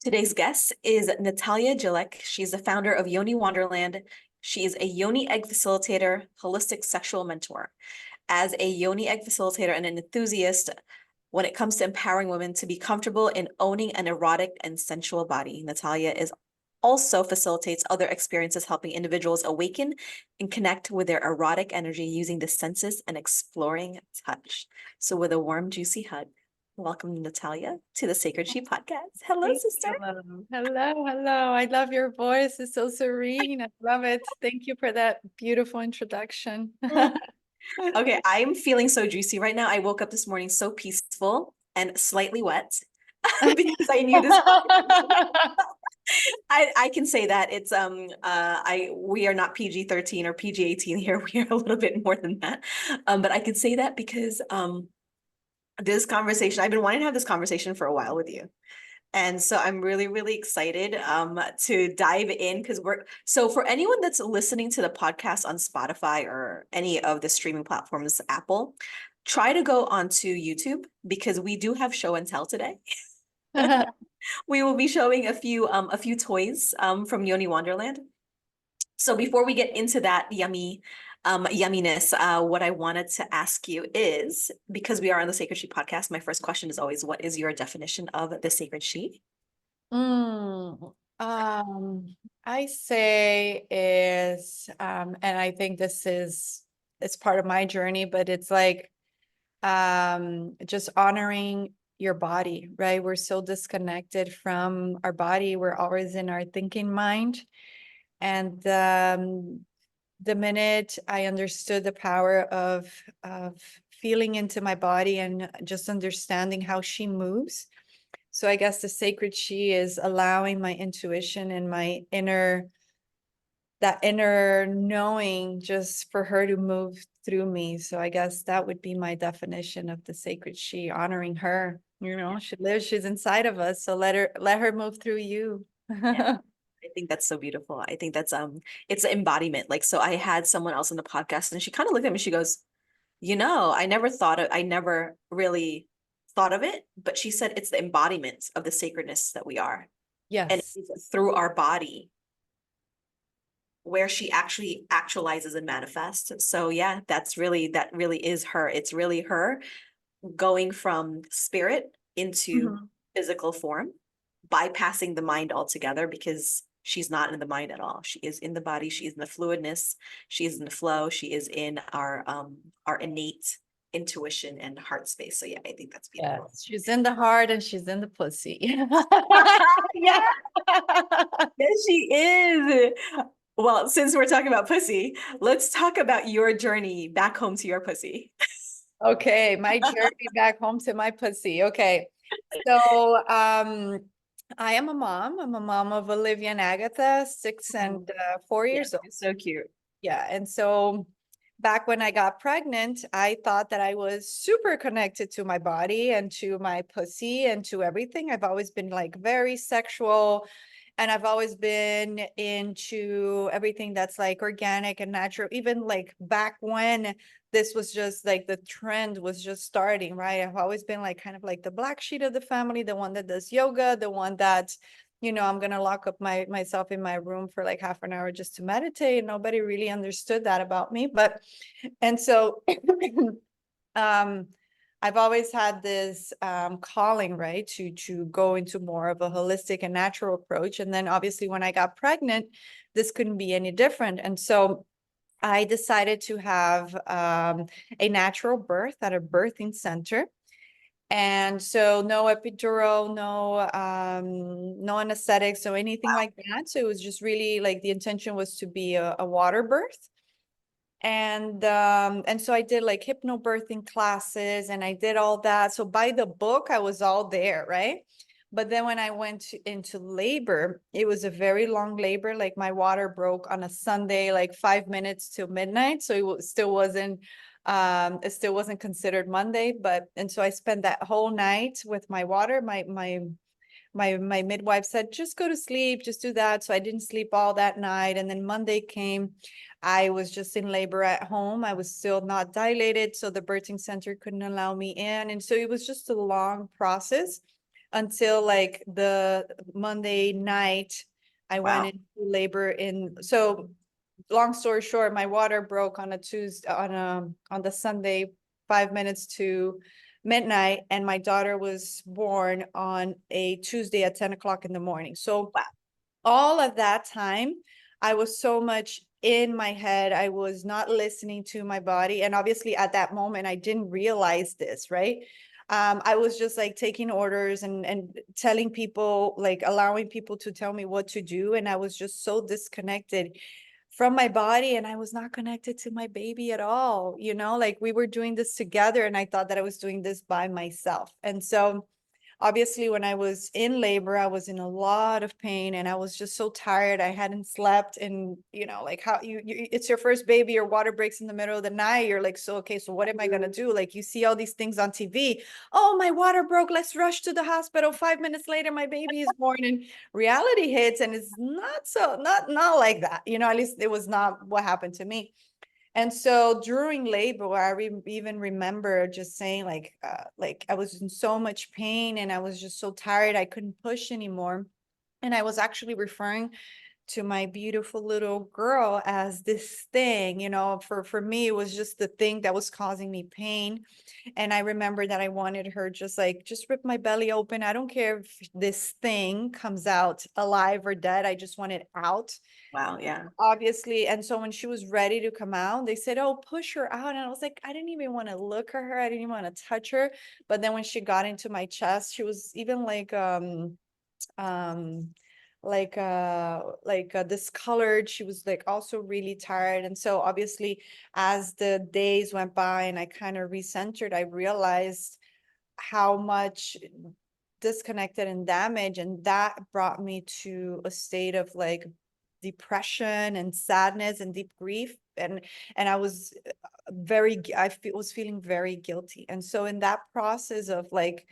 Today's guest is Nathalia Gilek. She's the founder of Yoni Wanderland. She is a Yoni egg facilitator, holistic sexual mentor. As a Yoni egg facilitator and an enthusiast, when it comes to empowering women to be comfortable in owning an erotic and sensual body, Nathalia is also facilitates other experiences, helping individuals awaken and connect with their erotic energy using the senses and exploring touch. So with a warm, juicy hug, welcome Nathalia to the Sacred She podcast. Hello, Thank sister. you. Hello. I love your voice. It's so serene. I love it. Thank you for that beautiful introduction. Okay, I'm feeling so juicy right now. I woke up this morning so peaceful and slightly wet because I knew this. I can say that it's we are not PG-13 or PG-18 here. We are a little bit more than that. But I could say that because this conversation, I've been wanting to have this conversation for a while with you. And so I'm really, really excited to dive in because so for anyone that's listening to the podcast on Spotify or any of the streaming platforms, Apple, try to go onto YouTube because we do have show and tell today. We will be showing a few toys from Yoni Wanderland. So before we get into that yumminess, what I wanted to ask you is, because we are on the Sacred She podcast, my first question is always, what is your definition of the Sacred She? Mm, I say is, and I think it's part of my journey, but it's like just honoring your body, right? We're so disconnected from our body. We're always in our thinking mind. And the minute I understood the power of feeling into my body and just understanding how she moves. So I guess the sacred she is allowing my intuition and my that inner knowing just for her to move through me. So I guess that would be my definition of the sacred she, honoring her. She lives, she's inside of us. So let her move through you. Yeah. I think that's so beautiful. I think that's it's an embodiment. Like, so I had someone else on the podcast and she kind of looked at me, she goes, I never really thought of it, but she said it's the embodiment of the sacredness that we are. And Yes. it's through our body where she actually actualizes and manifests. So yeah, that really is her. It's really her going from spirit into Mhm. physical form, bypassing the mind altogether because she's not in the mind at all. She is in the body, she is in the fluidness, she is in the flow, she is in our innate intuition and heart space. So yeah, I think that's beautiful. Yes, she's in the heart and she's in the pussy. Yeah, yes, she is. Well, since we're talking about pussy, let's talk about your journey back home to your pussy. Okay, my journey back home to my pussy. Okay. So I am a mom. I'm a mom of Olivia and Agatha, 6 and 4 years Yes, old. it's so cute. Yeah. And so back when I got pregnant, I thought that I was super connected to my body and to my pussy and to everything. I've always been like very sexual, and I've always been into everything that's like organic and natural, even like back when this was just like the trend was just starting, right? I've always been like kind of like the black sheep of the family, the one that does yoga, the one that I'm going to lock up myself in my room for like half an hour just to meditate. Nobody really understood that about me. And so, um, I've always had this calling, right, to go into more of a holistic and natural approach. And then obviously when I got pregnant, this couldn't be any different. And so I decided to have a natural birth at a birthing center. And so no epidural, no anesthetics, so anything like that. So it was just really like the intention was to be a water birth. And so I did like hypnobirthing classes and I did all that. So by the book, I was all there, right? But then when I went into labor, it was a very long labor. Like my water broke on a Sunday, like 5 minutes till midnight. So it still wasn't considered Monday, and so I spent that whole night with my water. My midwife said, just go to sleep, just do that. So I didn't sleep all that night. And then Monday came, I was just in labor at home. I was still not dilated, so the birthing center couldn't allow me in. And so it was just a long process. until like the Monday night. I went Wow. into labor so long story short, my water broke on a Tuesday, on the Sunday, 5 minutes to midnight, and my daughter was born on a Tuesday at 10 o'clock in the morning. So Wow. all of that time, I was so much in my head. I was not listening to my body. And obviously at that moment, I didn't realize this, right? I was just like taking orders and telling people, like allowing people to tell me what to do. And I was just so disconnected from my body, and I was not connected to my baby at all. Like we were doing this together, and I thought that I was doing this by myself. And so obviously when I was in labor, I was in a lot of pain, and I was just so tired. I hadn't slept, and like how it's your first baby, your water breaks in the middle of the night. You're like, so, okay, so what am I going to do? Like you see all these things on TV. Oh, my water broke. Let's rush to the hospital. 5 minutes later, my baby is born, and reality hits. And it's not like that. At least it was not what happened to me. And so during labor, I even remember just saying like I was in so much pain, and I was just so tired. I couldn't push anymore. And I was actually referring to my beautiful little girl as this thing. For me, it was just the thing that was causing me pain. And I remember that I wanted her just rip my belly open. I don't care if this thing comes out alive or dead. I just want it out, Wow. Yeah. obviously. And so when she was ready to come out, they said, oh, push her out. And I was like, I didn't even want to look at her. I didn't even want to touch her. But then when she got into my chest, she was even um discolored. She was like also really tired. And so obviously as the days went by and I kind of recentered, I realized how much disconnected and damaged, and that brought me to a state of like depression and sadness and deep grief. And I was was feeling very guilty. And so in that process of like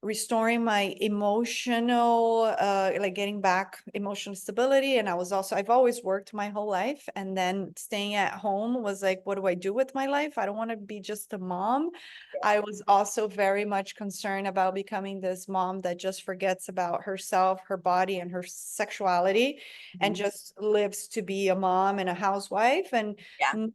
restoring my emotional, like getting back emotional stability. And I've always worked my whole life. And then staying at home was like, what do I do with my life? I don't want to be just a mom. I was also very much concerned about becoming this mom that just forgets about herself, her body, and her sexuality, and Mhm. just lives to be a mom and a housewife. And Yeah.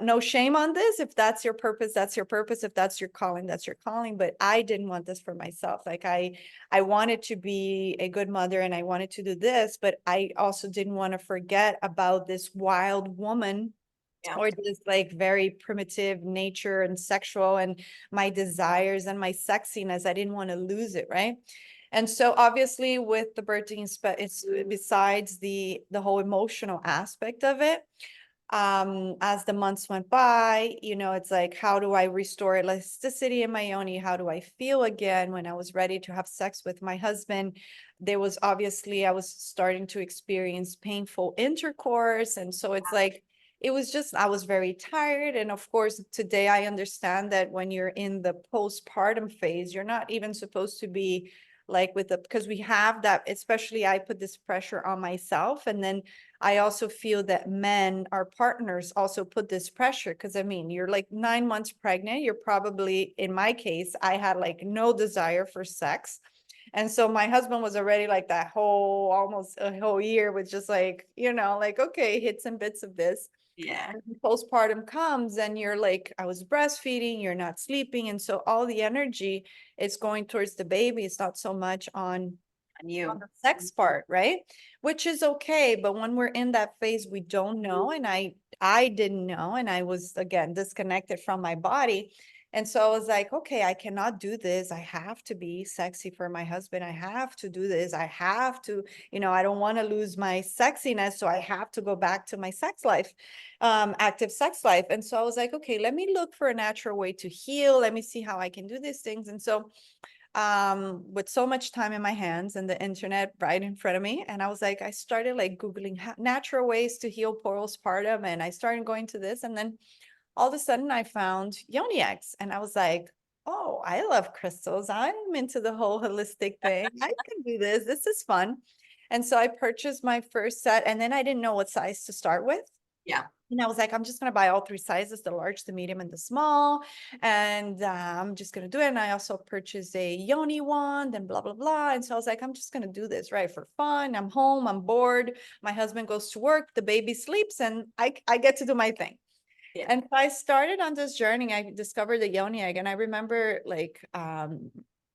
no shame on this. If that's your purpose, that's your purpose. If that's your calling, that's your calling. But I didn't want this for myself. Like I wanted to be a good mother, and I wanted to do this, but I also didn't want to forget about this wild woman, Yeah. or this like very primitive nature and sexual, and my desires and my sexiness. I didn't want to lose it, right? And so obviously with the birthing, it's besides the whole emotional aspect of it, as the months went by, it's like, how do I restore elasticity in my yoni? How do I feel again? When I was ready to have sex with my husband, there was obviously, I was starting to experience painful intercourse. And so it's like, it was just, I was very tired. And of course, today I understand that when you're in the postpartum phase, you're not even supposed to be like because we have that, especially I put this pressure on myself. And then I also feel that men, our partners, also put this pressure, because I mean, you're like 9 months pregnant. You're probably, in my case, I had like no desire for sex. And so my husband was already like that whole, almost a whole year with just like, like, okay, hits and bits of this. Yeah. And then postpartum comes and you're like, I was breastfeeding, you're not sleeping. And so all the energy is going towards the baby. It's not so much And on you. the sex part, right? Which is okay. But when we're in that phase, we don't know. And I didn't know. And I was, again, disconnected from my body. And so I was like, okay, I cannot do this. I have to be sexy for my husband. I have to do this. I have to, I don't want to lose my sexiness. So I have to go back to my sex life, active sex life. And so I was like, okay, let me look for a natural way to heal. Let me see how I can do these things. And so with so much time in my hands and the internet right in front of me, and I was like, I started like Googling natural ways to heal postpartum, and I started going to this, and then all of a sudden I found Yoni eggs, and I was like, oh, I love crystals. I'm into the whole holistic thing. I can do this. This is fun. And so I purchased my first set, and then I didn't know what size to start with. Yeah. And I was like, I'm just going to buy all 3 sizes, the large, the medium, and the small. And I'm just going to do it. And I also purchased a Yoni wand and blah, blah, blah. And so I was like, I'm just going to do this, right? For fun. I'm home. I'm bored. My husband goes to work. The baby sleeps and I get to do my thing. Yeah. And so I started on this journey. I discovered the Yoni egg. And I remember like,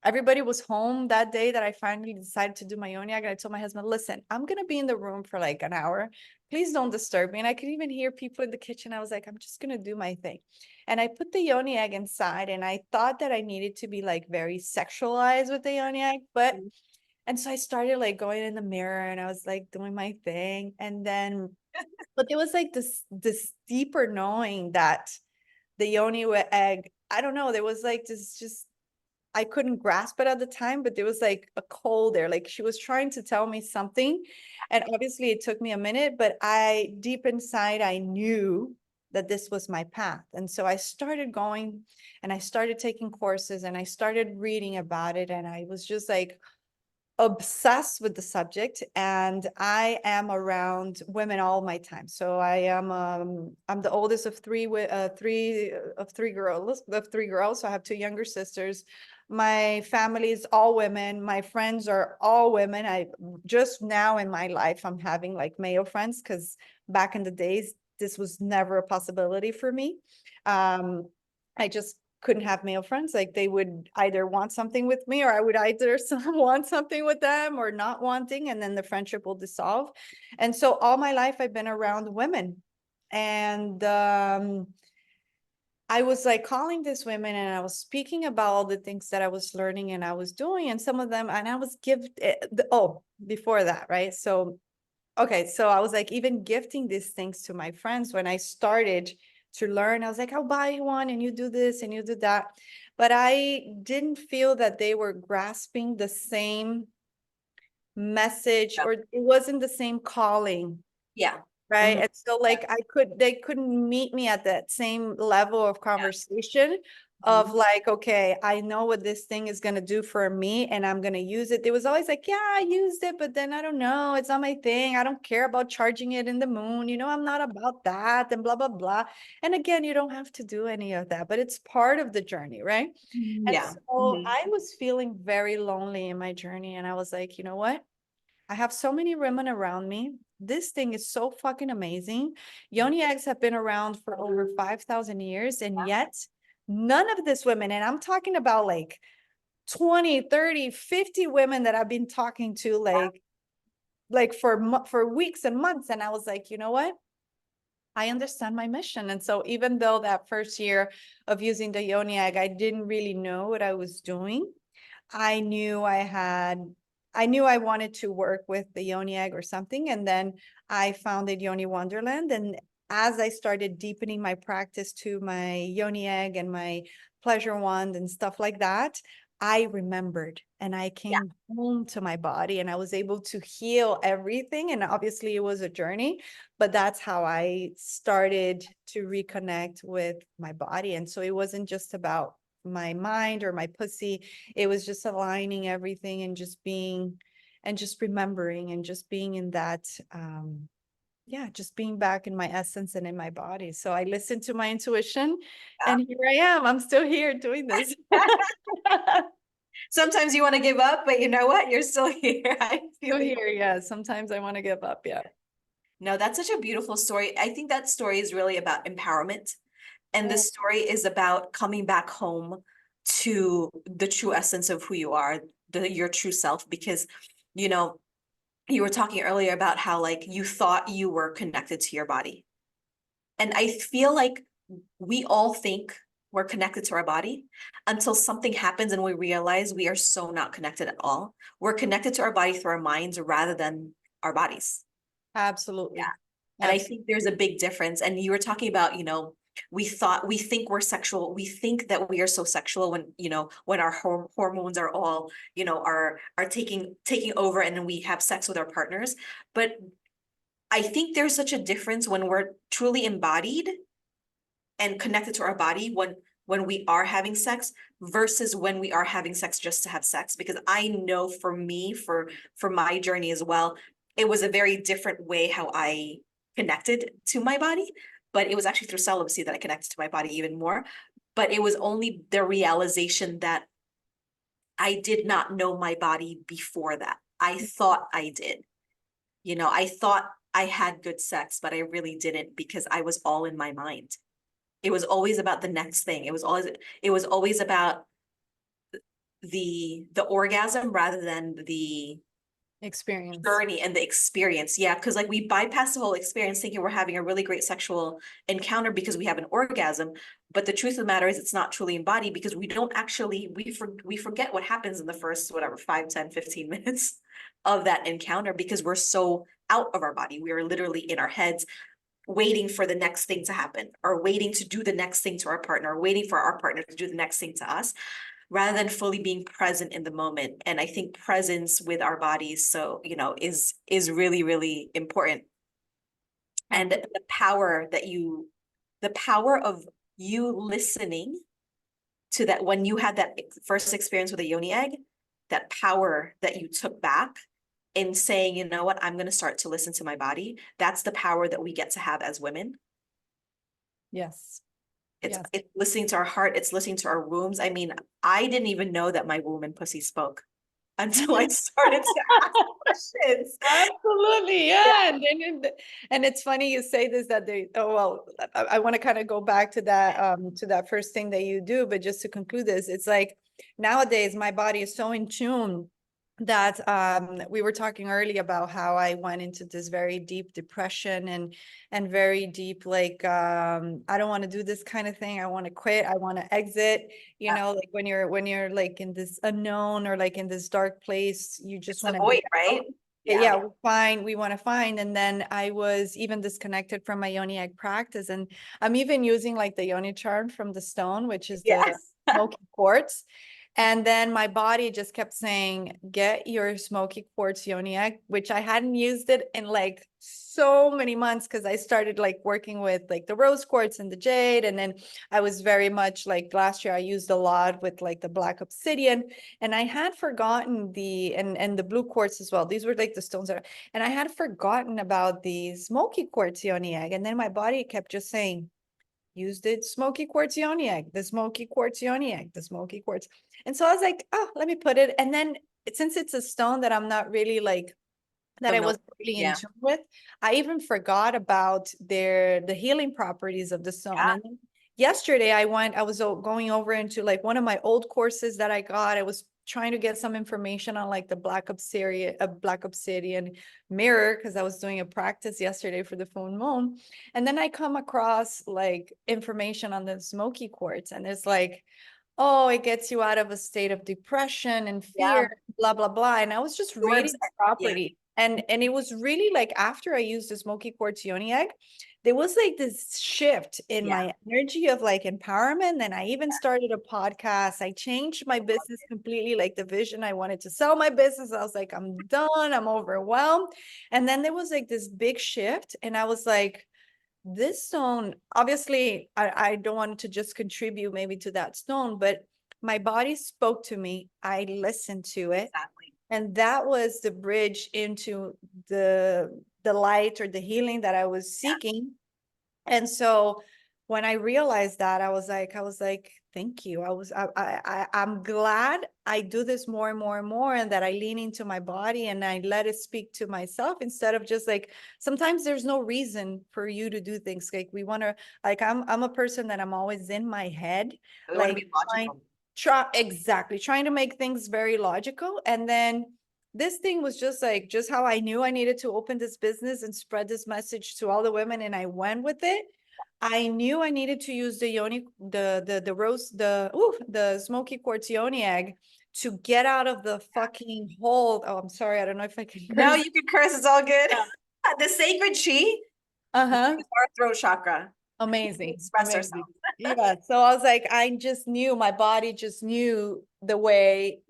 everybody was home that day that I finally decided to do my Yoni egg. And I told my husband, listen, I'm going to be in the room for like an hour. Please don't disturb me. And I could even hear people in the kitchen. I was like, I'm just going to do my thing. And I put the Yoni egg inside and I thought that I needed to be like very sexualized with the Yoni egg. And so I started like going in the mirror and I was like doing my thing. And then, but there was like this deeper knowing that the Yoni egg, I don't know, there was like this just, I couldn't grasp it at the time, but there was like a call there. Like she was trying to tell me something. And obviously it took me a minute, but deep inside, I knew that this was my path. And so I started going and I started taking courses and I started reading about it. And I was just like obsessed with the subject. And I am around women all my time. So I'm the oldest of three girls. So I have 2 younger sisters. My family is all women. My friends are all women. I just now in my life, I'm having like male friends because back in the days, this was never a possibility for me. I just couldn't have male friends. Like they would either want something with me or I would either want something with them or not wanting, and then the friendship will dissolve. And so all my life I've been around women. And I was like calling these women and I was speaking about all the things that I was learning and I was doing, and some of them, and I was before that, right? So, okay. So I was like even gifting these things to my friends when I started to learn. I was like, I'll buy you one and you do this and you do that. But I didn't feel that they were grasping the same message Yeah. or it wasn't the same calling. Yeah. Right. Mhm. And so like they couldn't meet me at that same level of conversation of Mhm. like, okay, I know what this thing is going to do for me and I'm going to use it. There was always like, yeah, I used it, but then I don't know. It's not my thing. I don't care about charging it in the moon. You know, I'm not about that and blah, blah, blah. And again, you don't have to do any of that, but it's part of the journey. Right. And Yeah. so Mhm. I was feeling very lonely in my journey. And I was like, you know what? I have so many women around me. This thing is so fucking amazing. Yoni eggs have been around for over 5,000 years. And yet none of these women, and I'm talking about like 20, 30, 50 women that I've been talking to like for weeks and months. And I was like, you know what? I understand my mission. And so even though that first year of using the Yoni egg, I didn't really know what I was doing. I knew I wanted to work with the Yoni egg or something. And then I founded Yoni Wanderland. And as I started deepening my practice to my Yoni egg and my pleasure wand and stuff like that, I remembered and I Yeah. came home to my body and I was able to heal everything. And obviously it was a journey, but that's how I started to reconnect with my body. And so it wasn't just about my mind or my pussy. It was just aligning everything and just being and just remembering and just being in that just being back in my essence and in my body. So I listened to my intuition and here I am. I'm still here doing this. Sometimes you want to give up, but you know what? You're still here. I feel Still you. here, yeah. Sometimes I want to give up, yeah. No, that's such a beautiful story. I think that story is really about empowerment. And the Mm, story is about coming back home to the true essence of who you are, your true self. Because, you know, you were talking earlier about how like you thought you were connected to your body. And I feel like we all think we're connected to our body until something happens and we realize we are so not connected at all. We're connected to our body through our minds rather than our bodies. Yeah. absolutely. And I think there's a Absolutely. big difference. And you were talking about, we think we're sexual. We think that we are so sexual when, when our hormones are all, are taking over and then we have sex with our partners. But I think there's such a difference when we're truly embodied and connected to our body when we are having sex versus when we are having sex just to have sex. Because I know for me, for my journey as well, it was a very different way how I connected to my body, but it was actually through celibacy that I connected to my body even more. But it was only the realization that I did not know my body before that. I thought I did. I thought I had good sex, but I really didn't because I was all in my mind. It was always about the next thing. It was always about the orgasm rather than the Experience. journey and the experience. Yeah, because like we bypass the whole experience thinking we're having a really great sexual encounter because we have an orgasm. But the truth of the matter is it's not truly embodied because we don't actually we forget what happens in the first whatever 5, 10, 15 minutes of that encounter because we're so out of our body. We are literally in our heads waiting for the next thing to happen or waiting to do the next thing to our partner, or waiting for our partner to do the next thing to us rather than fully being present in the moment. And I think presence with our bodies, so, is really, really important. And the power of you listening to that when you had that first experience with a yoni egg, that power that you took back in saying, you know what, I'm going to start to listen to my body. That's the power that we get to have as women. Yes. It's listening to our heart. It's listening to our wombs. I mean, I didn't even know that my womb and pussy spoke until I started to ask questions. Absolutely, yeah. And it's funny you say this that I want to kind of go back to that first thing that you do, but just to conclude this, it's like nowadays my body is so in tune that we were talking earlier about how I went into this very deep depression and very deep like I don't want to do this kind of thing. I want to quit. I want to exit. Like when you're like in this unknown or like in this dark place, you just want to Void, right? yeah, we want to find. And then I was even disconnected from my yoni egg practice. And I'm even using like the yoni charm from the stone, which is the Yes. smoky quartz. And then my body just kept saying, get your smoky quartz yoni egg, which I hadn't used it in like so many months because I started like working with like the rose quartz and the jade. And then I was very much like last year, I used a lot with like the black obsidian. And I had forgotten and the blue quartz as well. These were like the stones and I had forgotten about the smoky quartz yoni egg. And then my body kept just saying, use the smoky quartz yoni egg, the smoky quartz yoni egg, the smoky quartz. And so I was like, oh, let me put it. And then since it's a stone that I'm not really like, that I wasn't really in tune with, I even forgot about the healing properties of the stone. Yeah. And then yesterday I was going over into like one of my old courses that I got. I was trying to get some information on like the black obsidian mirror because I was doing a practice yesterday for the full moon. And then I come across like information on the smoky quartz, and it's like, oh, it gets you out of a state of depression and fear, blah, blah, blah. And I was just reading the property. And it was really like after I used the smoky quartz yoni egg, there was like this shift in my energy of like empowerment. And I even started a podcast. I changed my business completely, like the vision. I wanted to sell my business. I was like, I'm done. I'm overwhelmed. And then there was like this big shift. And I was like, this stone, obviously, I don't want to just contribute maybe to that stone, but my body spoke to me. I listened to it. Exactly. And that was the bridge into the light or the healing that I was seeking. And so when I realized that, I was like, thank you. I'm glad I do this more and more and more, and that I lean into my body and I let it speak to myself instead of just like, sometimes there's no reason for you to do things. Like we want to, like, I'm a person that I'm always in my head, We want to like be logical. trying to make things very logical. And then this thing was just like, just how I knew I needed to open this business and spread this message to all the women. And I went with it. I knew I needed to use the yoni, the smoky quartz yoni egg to get out of the fucking hole. Oh, I'm sorry. I don't know if I can No, curse. you can curse. It's all good. The sacred chi Uh-huh. is our throat chakra. Amazing. Express Amazing. ourselves. Yeah. So I was like, I just knew, my body just knew the way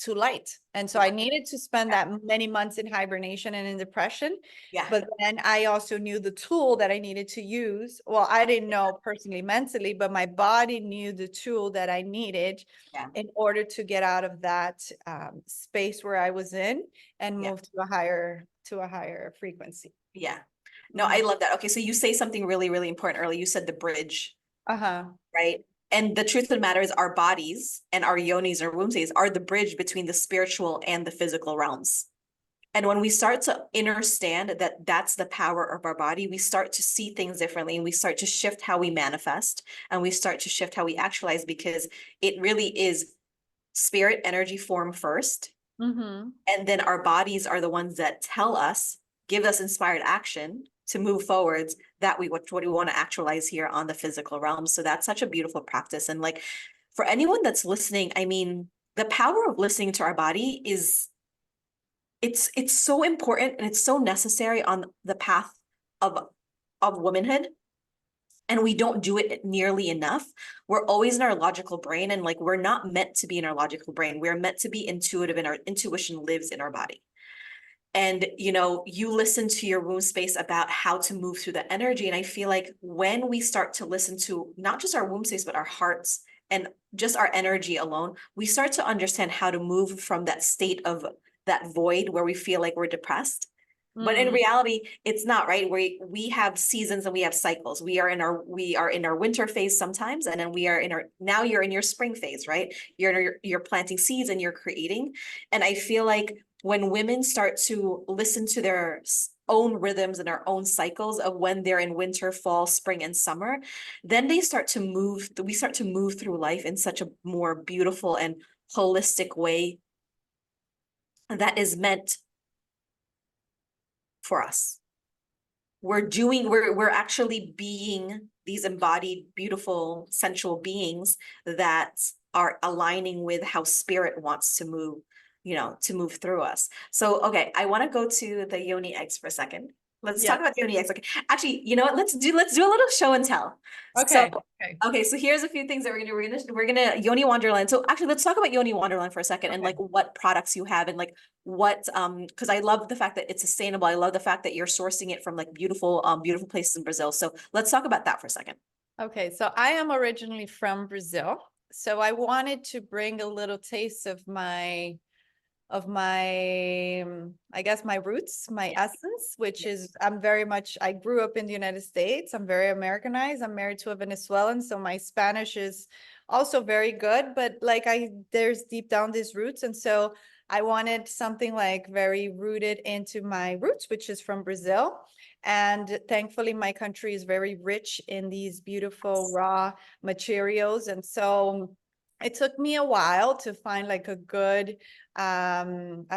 to light. And so I needed to spend that many months in hibernation and in depression. Yeah. But then I also knew the tool that I needed to use. Well, I didn't know personally, mentally, but my body knew the tool that I needed in order to get out of that space where I was in and move to a higher frequency. Yeah. No, I love that. Okay, so you say something really, really important earlier. You said the bridge, Uh-huh. right? And the truth of the matter is our bodies and our yonis or womb states are the bridge between the spiritual and the physical realms. And when we start to understand that that's the power of our body, we start to see things differently and we start to shift how we manifest and we start to shift how we actualize because it really is spirit energy form first. Mm-hmm. And then our bodies are the ones that tell us, give us inspired action to move forwards that what we want to actualize here on the physical realm. So that's such a beautiful practice. And like for anyone that's listening, I mean, the power of listening to our body is it's so important and it's so necessary on the path of womanhood, and we don't do it nearly enough. We're always in our logical brain, and like we're not meant to be in our logical brain. We're meant to be intuitive, and our intuition lives in our body. And you listen to your womb space about how to move through the energy, and I feel like when we start to listen to not just our womb space but our hearts and just our energy alone, we start to understand how to move from that state of that void where we feel like we're depressed. But in Mm. reality, it's not, right. We have seasons and we have cycles. We are in our winter phase sometimes, and then we are in our now you're in your spring phase, right? You're planting seeds and you're creating. And I feel like when women start to listen to their own rhythms and their own cycles of when they're in winter, fall, spring, and summer, then we start to move through life in such a more beautiful and holistic way that is meant for us. We're actually being these embodied, beautiful, sensual beings that are aligning with how spirit wants to move, to move through us. So, okay, I want to go to the yoni eggs for a second. Let's Yeah. talk about the yoni eggs. Okay, actually, you know what? Let's do a little show and tell. So, Okay. Okay. okay, so here's a few things that we're gonna Yoni Wanderland. So actually, let's talk about Yoni Wanderland for a second and Okay. like what products you have and like what because I love the fact that it's sustainable. I love the fact that you're sourcing it from like beautiful places in Brazil. So let's talk about that for a second. Okay. So I am originally from Brazil. So I wanted to bring a little taste of my I guess my roots, my Yeah. essence, which Yeah. is I grew up in the United States. I'm very Americanized. I'm married to a Venezuelan, so my Spanish is also very good, but like there's deep down these roots. And so I wanted something like very rooted into my roots, which is from Brazil. And thankfully, my country is very rich in these beautiful raw materials. And so it took me a while to find like a good I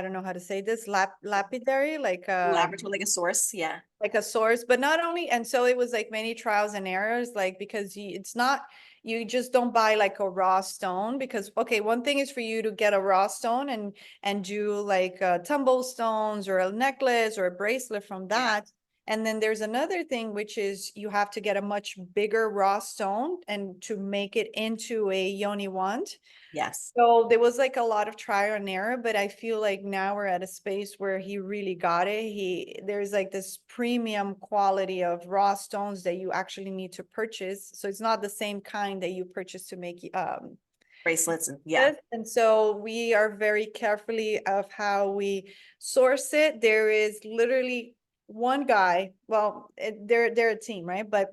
don't know how to say this, lapidary, Laboratory, like a source. Yeah. like a source, but not only, and so it was like many trials and errors, like because it's not, you just don't buy like a raw stone, because okay, one thing is for you to get a raw stone and do like tumble stones or a necklace or a bracelet from Yeah. that. And then there's another thing, which is you have to get a much bigger raw stone and to make it into a yoni wand. Yes. So there was like a lot of trial and error, but I feel like now we're at a space where he really got it. There's like this premium quality of raw stones that you actually need to purchase. So it's not the same kind that you purchase to make Bracelets and yeah. this. And so we are very carefully of how we source it. There is literally one guy, well, they're a team, right? But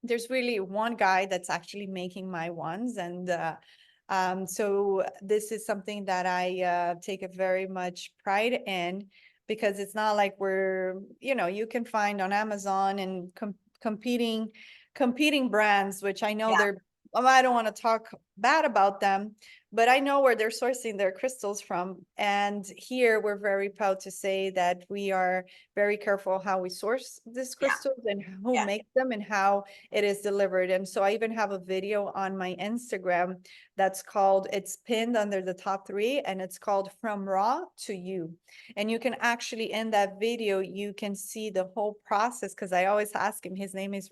there's really one guy that's actually making my ones. And so this is something that I take a very much pride in, because it's not like you can find on Amazon and competing brands, which I know Yeah. I don't want to talk bad about them, but I know where they're sourcing their crystals from. And here we're very proud to say that we are very careful how we source these Yeah. crystals and who Yeah. makes them and how it is delivered. And so I even have a video on my Instagram that's called, it's pinned under the top 3, and it's called From Raw to You. And you can actually, in that video, you can see the whole process, because I always ask him, his name is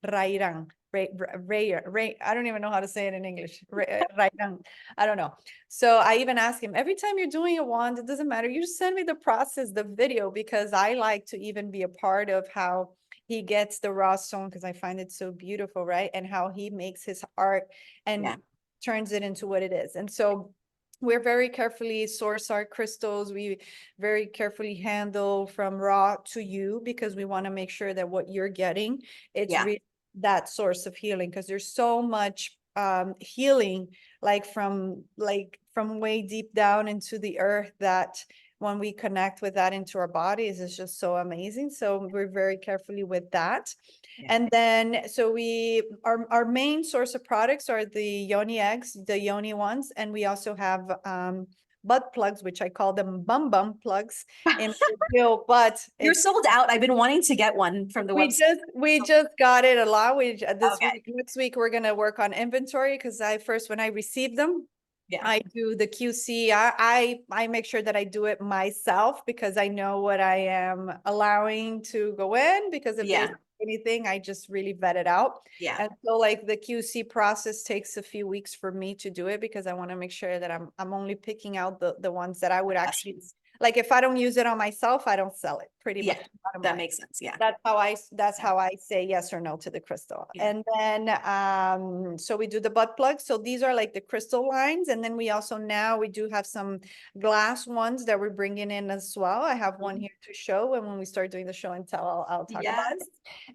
Rairan. Ray, I don't even know how to say it in English. Rairan, I don't know. So I even ask him, every time you're doing a wand, it doesn't matter, you just send me the process, the video, because I like to even be a part of how he gets the raw stone, because I find it so beautiful, right? And how he makes his art and Yeah. turns it into what it is. And so we're very carefully source our crystals. We very carefully handle from raw to you, because we want to make sure that what you're getting, it's Yeah. really that source of healing, because there's so much healing, like from way deep down into the earth, that when we connect with that into our bodies, it's just so amazing. So we're very carefully with that. Yeah. And then, so our main source of products are the Yoni eggs, the Yoni ones. And we also have butt plugs, which I call them bum plugs in Brazil, but You're sold out. I've been wanting to get one from the website. we just got it a lot. This Okay. week, next week, we're gonna work on inventory, because when I received them, Yeah. I do the QC. I make sure that I do it myself, because I know what I am allowing to go in, because if there's Yeah. anything, I just really vet it out. Yeah. And so like the QC process takes a few weeks for me to do it, because I want to make sure that I'm only picking out the ones that I would actually, like, if I don't use it on myself, I don't sell it, pretty Yeah. much. Bottom That line. makes sense. Yeah. That's how I say yes or no to the crystal. Yeah. And then so we do the butt plugs. So these are like the crystal lines. And then we also, now we do have some glass ones that we're bringing in as well. I have one here to show, and when we start doing the show and tell, I'll talk about it.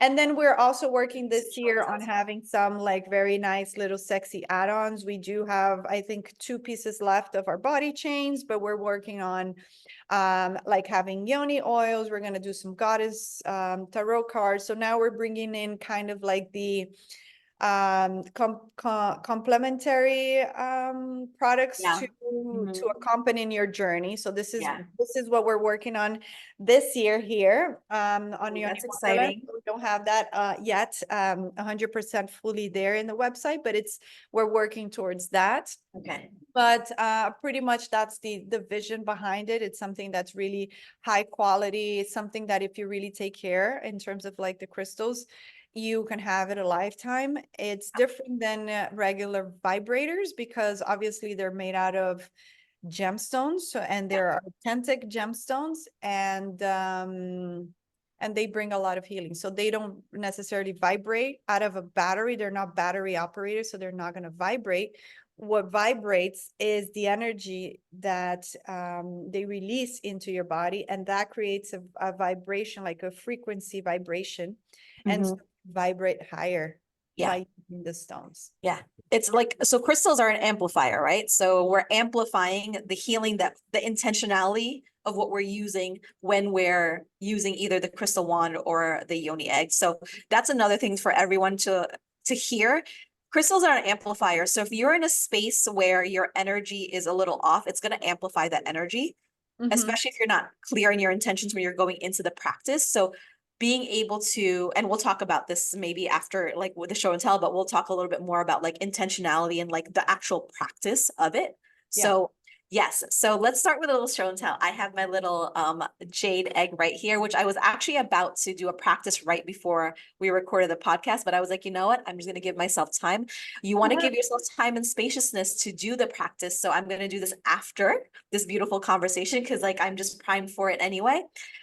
And then we're also working this year on having some like very nice little sexy add-ons. We do have, I think, 2 pieces left of our body chains, but we're working on like having yoni oils. We're going to do some goddess tarot cards. So now we're bringing in kind of like the complementary products Yeah. to accompany your journey. So this Yeah. is what we're working on this year here on Ooh, Yoni that's Wanderland. exciting. We don't have that yet 100% fully there in the website, but we're working towards that. Okay. But pretty much that's the vision behind it. It's something that's really high quality. It's something that if you really take care in terms of like the crystals, you can have it a lifetime. It's different than regular vibrators, because obviously they're made out of gemstones. So, and they're authentic gemstones, and they bring a lot of healing. So they don't necessarily vibrate out of a battery. They're not battery operated, so they're not going to vibrate. What vibrates is the energy that they release into your body, and that creates a vibration, like a frequency vibration, and so vibrate higher by using the stones. Yeah. It's like, so crystals are an amplifier, right? So we're amplifying the healing, that the intentionality of what we're using when we're using either the crystal wand or the yoni egg. So that's another thing for everyone to hear. Crystals are an amplifier. So if you're in a space where your energy is a little off, it's going to amplify that energy, especially if you're not clear in your intentions when you're going into the practice. So being able to, and we'll talk about this maybe after like with the show and tell, but we'll talk a little bit more about like intentionality and like the actual practice of it. So yes, so let's start with a little show and tell. I have my little jade egg right here, which I was actually about to do a practice right before we recorded the podcast, but I was like, you know what? I'm just going to give myself time. You want to give yourself time and spaciousness to do the practice. So I'm going to do this after this beautiful conversation, because like I'm just primed for it anyway.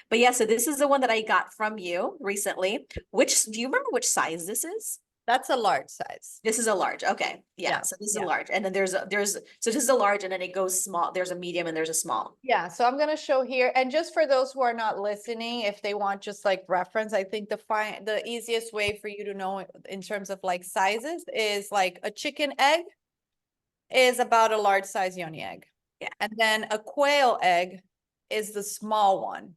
But yeah, so this is the one that I got from you recently. Do you remember which size this is? That's a large size. This is a large. Okay. Yeah. So this is a large. And then so this is a large, and then it goes small. There's a medium and there's a small. Yeah. So I'm going to show here. And just for those who are not listening, if they want just like reference, I think the easiest way for you to know in terms of like sizes is like a chicken egg is about a large size yoni egg. Yeah. And then a quail egg is the small one.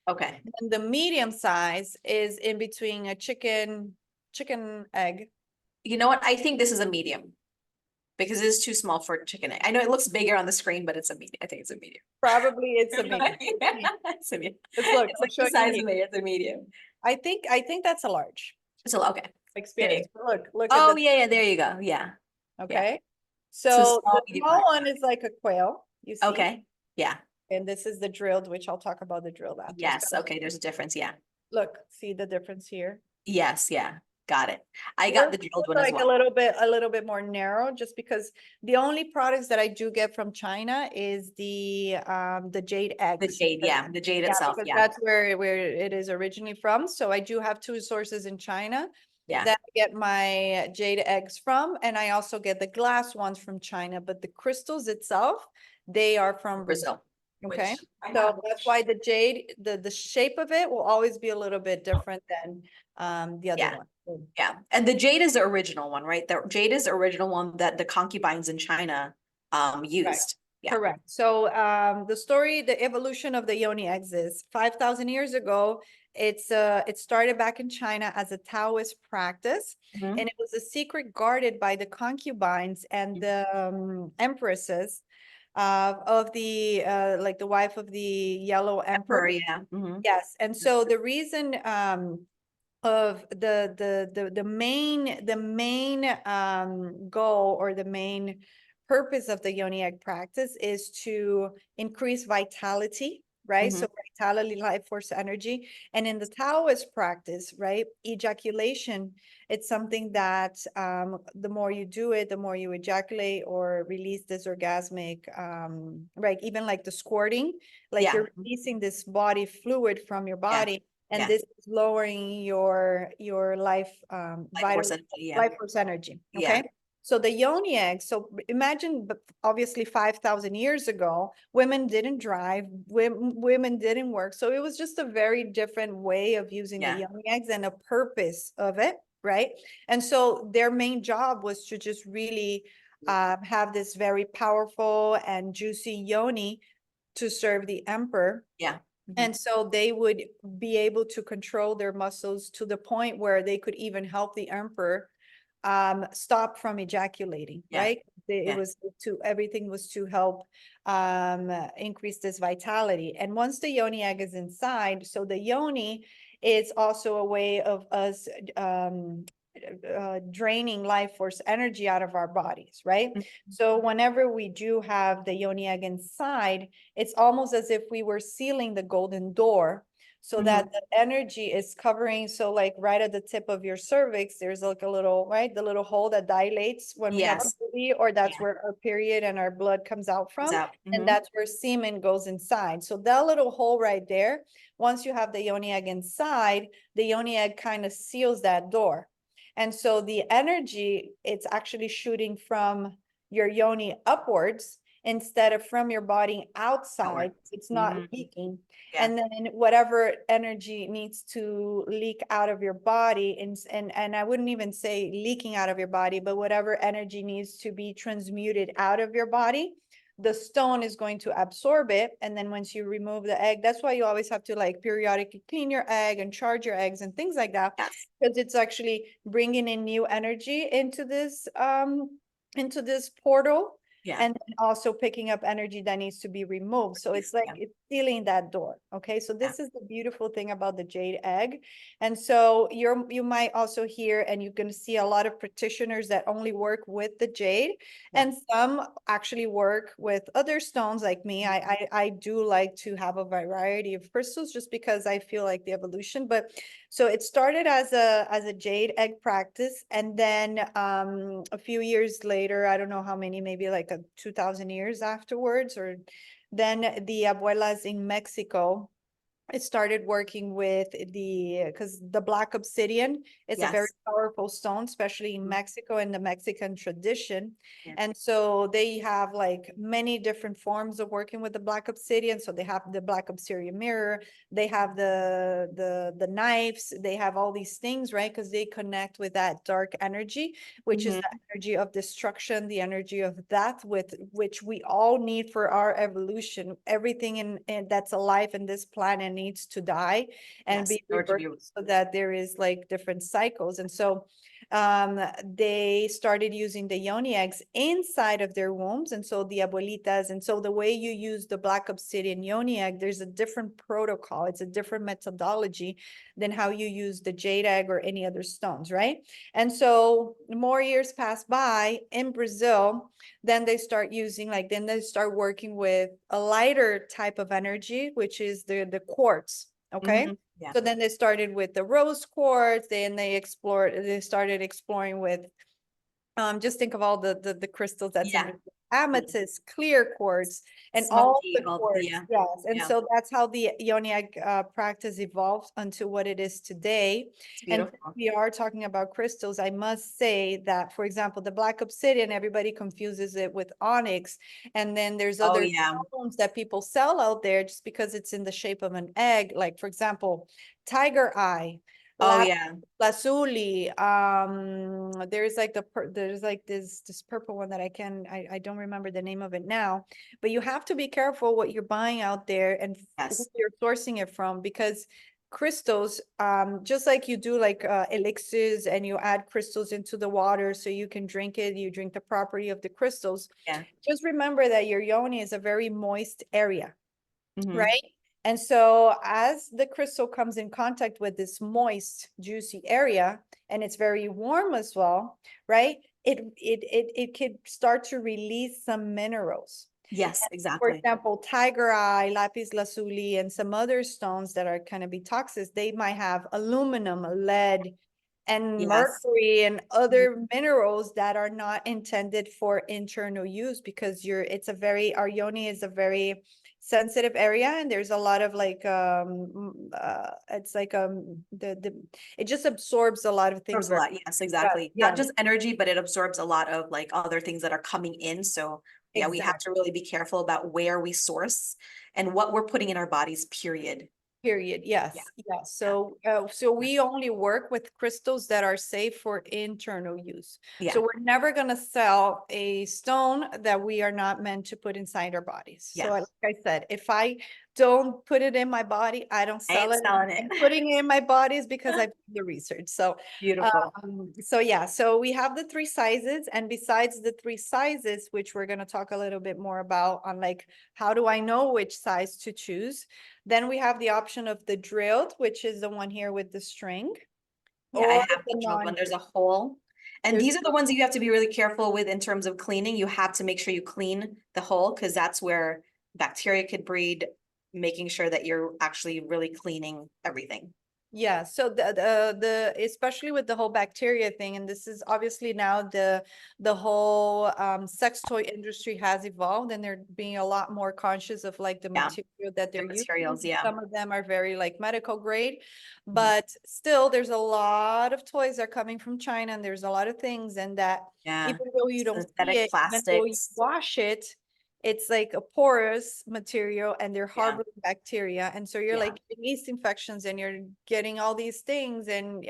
Okay. And the medium size is in between a chicken egg. You know what? I think this is a medium, because it is too small for a chicken egg. I know it looks bigger on the screen, but it's a medium. I think it's a medium. Probably it's a medium. It's a medium. Look, It's like the size of it. It's a medium. I think that's a large. So okay. Experience. Look. Oh yeah, there you go. Yeah. Okay. So So small, the small one is like a quail. You see? Okay. Yeah. And this is the drilled, which I'll talk about the drilled after. Yes. So Okay. There's a difference. Yeah. look, see the difference here? Yes. Yeah. Got it. I got the drilled one as Like well. a little bit more narrow, just because the only products that I do get from China is the jade eggs. The jade, yeah, the jade itself, because yeah. that's where it is originally from. So I do have 2 sources in China. Yeah. that I get my jade eggs from, and I also get the glass ones from China, but the crystals itself, they are from Brazil. Brazil. Okay, Which I so have. that's why the jade, the shape of it will always be a little bit different than the other Yeah. one. Yeah. And the jade is the original one, right? The jade is the original one that the concubines in China Right. used. Yeah. Correct. So the story, the evolution of the yoni eggs is 5,000 years ago. It started back in China as a Taoist practice, Mhm. and it was a secret guarded by the concubines and the empresses of the like the wife of the yellow emperor. Emperor, yeah. Mhm. Yes, and so the reason of the main goal, or the main purpose of the yoni egg practice, is to increase vitality, right? Mhm. So vitality, life force, energy. And in the Taoist practice, right, ejaculation, it's something that the more you do it, the more you ejaculate or release this orgasmic, right, even like the squirting, like Yeah. you're releasing this body fluid from your Yeah. body, and Yeah. this is lowering your life Life force vital energy. Yeah. life force energy. Yeah. Okay, so the yoni egg, so imagine, but obviously 5,000 years ago, women didn't drive, women didn't work, so it was just a very different way of using the Yeah. yoni eggs and a purpose of it, right? And so their main job was to just really have this very powerful and juicy yoni to serve the emperor. Yeah. Mhm. And so they would be able to control their muscles to the point where they could even help the emperor stop from ejaculating, Yeah. right? It Yeah. was to, everything was to help increase this vitality. And once the yoni egg is inside, so the yoni is also a way of us draining life force energy out of our bodies, right? Mhm. So whenever we do have the yoni egg inside, it's almost as if we were sealing the golden door, so that Mhm. the energy is covering. So like right at the tip of your cervix, there's like a little, right, the little hole that dilates when we have a Yes. baby, or that's Yeah. where our period and our blood comes out Comes from. out. And Mhm. that's where semen goes inside. So that little hole right there, once you have the yoni egg inside, the yoni egg kind of seals that door. And so the energy, it's actually shooting from your yoni upwards instead of from your body outside. Outward. It's not Mhm. leaking. Yeah. And then whatever energy needs to leak out of your body, and I wouldn't even say leaking out of your body, but whatever energy needs to be transmuted out of your body, the stone is going to absorb it. And then once you remove the egg, that's why you always have to like periodically clean your egg and charge your eggs and things like that, Yes. because it's actually bringing in new energy into this portal, Yeah. and then also picking up energy that needs to be removed. So it's like Yeah. it's sealing that door. Okay, so Yeah. this is the beautiful thing about the jade egg. And so you might also hear, and you're going to see a lot of practitioners that only work with the jade, Yeah. and some actually work with other stones like me. I do like to have a variety of crystals, just because I feel like the evolution. But so it started as a jade egg practice, and then a few years later, I don't know how many, maybe like 2,000 years afterwards, or then the abuelas in Mexico, I started working with because the black obsidian is a very Yes. powerful stone, especially in Mhm. Mexico and the Mexican tradition. Yeah. And so they have like many different forms of working with the black obsidian. So they have the black obsidian mirror, they have the knives, they have all these things, right? Because they connect with that dark energy, which is Mhm. the energy of destruction, the energy of death, with which we all need for our evolution. Everything in that's alive in this planet needs to die and Yes. be In order to rebirthed, be. so that there is like different cycles. And so they started using the yoni eggs inside of their wombs, and so the abuelitas, and so the way you use the black obsidian yoni egg, there's a different protocol, it's a different methodology than how you use the jade egg or any other stones, right? And so more years pass by in Brazil, then they start using, like, then they start working with a lighter type of energy, which is the quartz. Okay. Mhm. Yeah. So then they started with the rose quartz, then they started exploring with just think of all the crystals that's in Yeah. Brazil. amethyst, clear quartz, and all Smoky, the all, quartz. yeah, Yes. And yeah, so that's how the Yoni practice evolved unto what it is today. it's And since beautiful. we are talking about crystals, I must say that, for example, the black obsidian, everybody confuses it with onyx. And then there's Oh, other yeah. stones that people sell out there just because it's in the shape of an egg. Like, for example, tiger eye, Oh, yeah. lazuli. There's like there's like this purple one that I don't remember the name of it now, but you have to be careful what you're buying out there and who Yes. you're sourcing it from, because crystals, just like you do like elixirs, and you add crystals into the water so you can drink it, you drink the property of the crystals. Yeah. Just remember that your yoni is a very moist area, Hmm. right? And so as the crystal comes in contact with this moist, juicy area, and it's very warm as well, right? It could start to release some minerals. Yes, For exactly. example, tiger eye, lapis lazuli, and some other stones that are kind of be toxic, they might have aluminum, lead, and Yes. mercury and Mhm. other minerals that are not intended for internal use, because our yoni is a very sensitive area, and there's a lot of like it's like the it just absorbs a lot of Absorbs things a very lot. Yes, yeah, exactly. yeah, Not just energy, but it absorbs a lot of like other things that are coming in. So yeah, we have exactly. to really be careful about where we source and what we're putting in our bodies, period. Period. Yeah. Yes. Yes. Yeah. So we only work with crystals that are safe for internal use. So Yeah. we're never going to sell a stone that we are not meant to put inside our bodies. So Yeah. like I said, if I don't put it in my body, I don't I sell ain't it. selling it. And putting it in my body is because I've done the research. Beautiful. So yeah, so we have the three sizes, and besides the three sizes, which we're going to talk a little bit more about on like, how do I know which size to choose? Then we have the option of the drilled, which is the one here with the string, Yeah, I or have the the drilled one. non. There's a hole. And There's these are the ones that you have to be really careful with in terms of cleaning. You have to make sure you clean the hole because that's where bacteria could breed, making sure that you're actually really cleaning everything. Yeah, so the especially with the whole bacteria thing, and this is obviously now the whole sex toy industry has evolved, and they're being a lot more conscious of like the Yeah, material that the they're using. materials. Yeah. Some of them are very like medical grade, Mhm. but still there's a lot of toys that are coming from China, and there's a lot of things, and that Yeah. even though you don't see Synthetic it, even though you plastics. wash it, it's like a porous material, and they're Yeah. harboring bacteria, and so you're Yeah. like getting yeast infections, and you're getting all these things, and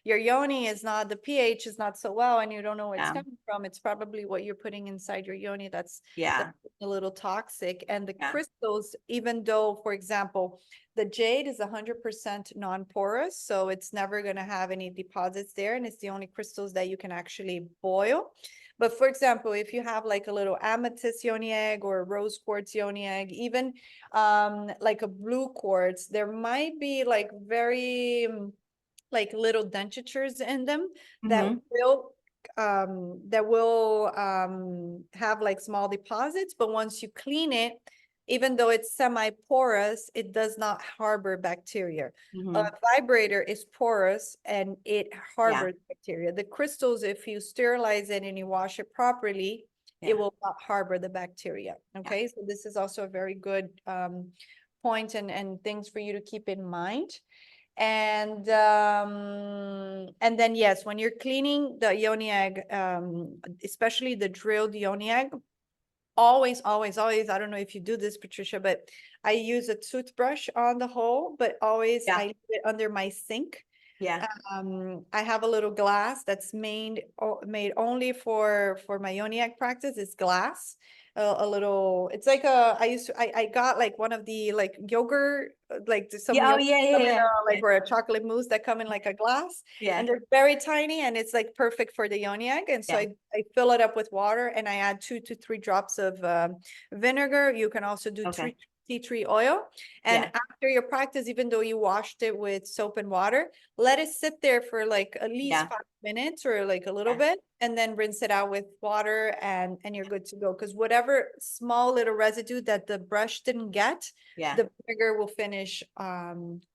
your yoni is not, the pH is not so well, and you don't know where it's Yeah. coming from. It's probably what you're putting inside your yoni that's Yeah. a little toxic. And the Yeah. crystals, even though, for example, the jade is 100% non-porous, so it's never going to have any deposits there, and it's the only crystals that you can actually boil. But for example, if you have like a little amethyst yoni egg or a rose quartz yoni egg, even like a blue quartz, there might be like very like little dentures in them that Hmm. will have like small deposits, but once you clean it, even though it's semi-porous, it does not harbor bacteria. A Hmm. vibrator is porous and it Yeah. harbors bacteria. The crystals, if you sterilize it and you wash it properly, it Yeah. will not harbor the bacteria. Yeah. Okay, so this is also a very good point and things for you to keep in mind. And then yes, when you're cleaning the yoni egg, especially the drilled yoni egg, always, always, always, I don't know if you do this, Patricia, but I use a toothbrush on the hole, but always I Yeah. leave it under my sink. Yeah. I have a little glass that's made only for my yoni egg practice. It's glass. A little, it's like I got like one of the like yogurt, like some Yeah. Oh, yogurt yeah. Yeah. come in Yeah. like, or a chocolate mousse that come in like a glass, Yeah. and they're very tiny, and it's like perfect for the yoni egg. And so Yeah. I fill it up with water, and I add 2 to 3 drops of vinegar. You can also do Okay. tea tree oil. And Yeah. after your practice, even though you washed it with soap and water, let it sit there for like at least Yeah. 5 minutes or like a little Yeah. bit, and then rinse it out with water, and you're good to go. Because whatever small little residue that the brush didn't get, Yeah. the vinegar will finish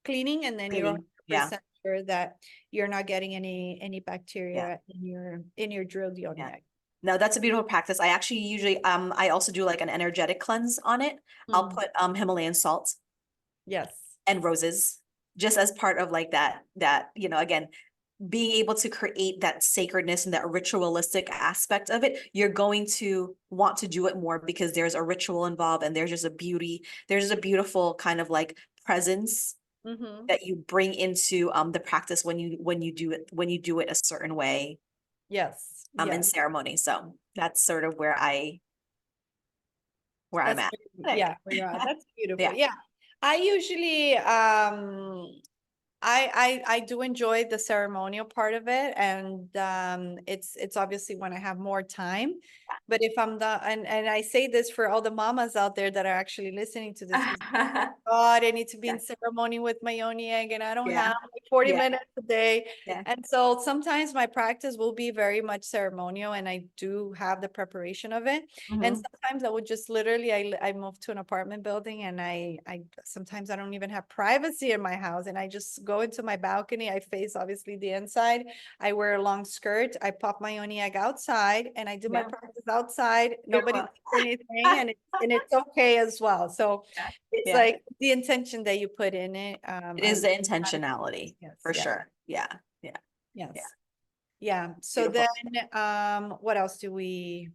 cleaning, and then you're Cleaning. Yeah. 100% sure that you're not getting any Yeah. bacteria in your drilled yoni Yeah. egg. No, that's a beautiful practice. I actually usually, I also do like an energetic cleanse on it. I'll Mm. put, Himalayan salt Yes. and roses just as part of like that, again, being able to create that sacredness and that ritualistic aspect of it, you're going to want to do it more because there's a ritual involved and there's just a beautiful kind of like presence Mm-hmm. that you bring into the practice when you do it a certain way Yes. in Yes. ceremony. So that's sort of where I'm That's at yeah, today. where you're at. That's beautiful. Yeah. Yeah. I usually I do enjoy the ceremonial part of it, and it's obviously when I have more time. But if I'm the and I say this for all the mamas out there that are actually listening to this, God, I need to be in Yeah. ceremony with my yoni egg, and I don't Yeah. have like 40 Yeah. minutes a day. Yeah. And so sometimes my practice will be very much ceremonial, and I do have the preparation of it. And Mhm. sometimes I would just literally, I moved to an apartment building, and I sometimes I don't even have privacy in my house, and I just go into my balcony. I face obviously the inside. I wear a long skirt. I pop my yoni egg outside, and I do my Yeah. practice outside. Nobody Beautiful. sees anything, and it's okay as well. So Yeah. it's Yeah. like the intention that you put in it. It is the intentionality Yes, for yes, sure. Yeah. Yeah. Yeah. yes. Yeah. So then, Beautiful. what else do we,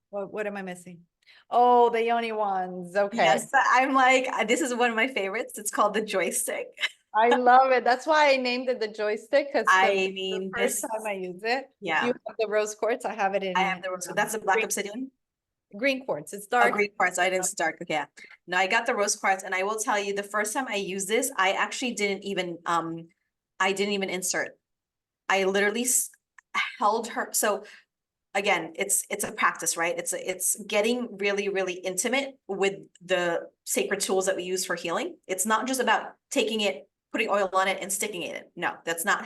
what am I missing? Oh, the Yoni ones. Okay. Yes, I'm like, this is one of my favorites. It's called the joystick. I love it. That's why I named it the joystick, because I the mean, first time I use it, you yeah, have the rose quartz. I have it I have in that's a black green, obsidian. green quartz. It's Oh, dark. green quartz. I didn't start. Yeah. No, I got the rose quartz, and I will tell you, the first time I used this, I didn't even insert. I literally held her. So again, it's a practice, right? It's getting really, really intimate with the sacred tools that we use for healing. It's not just about taking it, putting oil on it and sticking it in. No, that's not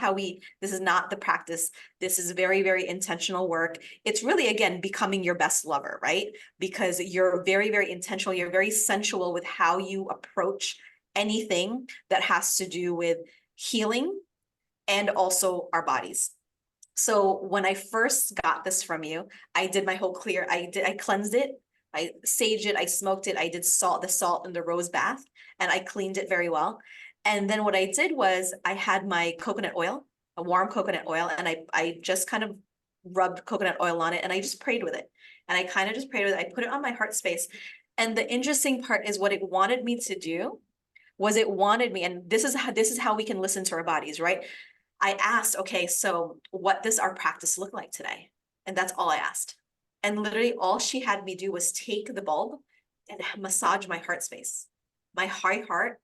this is not the practice. This is very, very intentional work. It's really, again, becoming your best lover, right? Because you're very, very intentional. You're very sensual with how you approach anything that has to do with healing and also our bodies. So when I first got this from you, I did my whole clear. I cleansed it, I saged it, I smoked it, I did the salt and the rose bath, and I cleaned it very well. And then what I did was I had my coconut oil, a warm coconut oil, and I just kind of rubbed coconut oil on it, and I just prayed with it. And I kind of just prayed with it. I put it on my heart space. And the interesting part is what it wanted me to do was it wanted me, and this is how we can listen to our bodies, right? I asked, okay, so what does our practice look like today? And that's all I asked. And literally all she had me do was take the bulb and massage my heart space, my high heart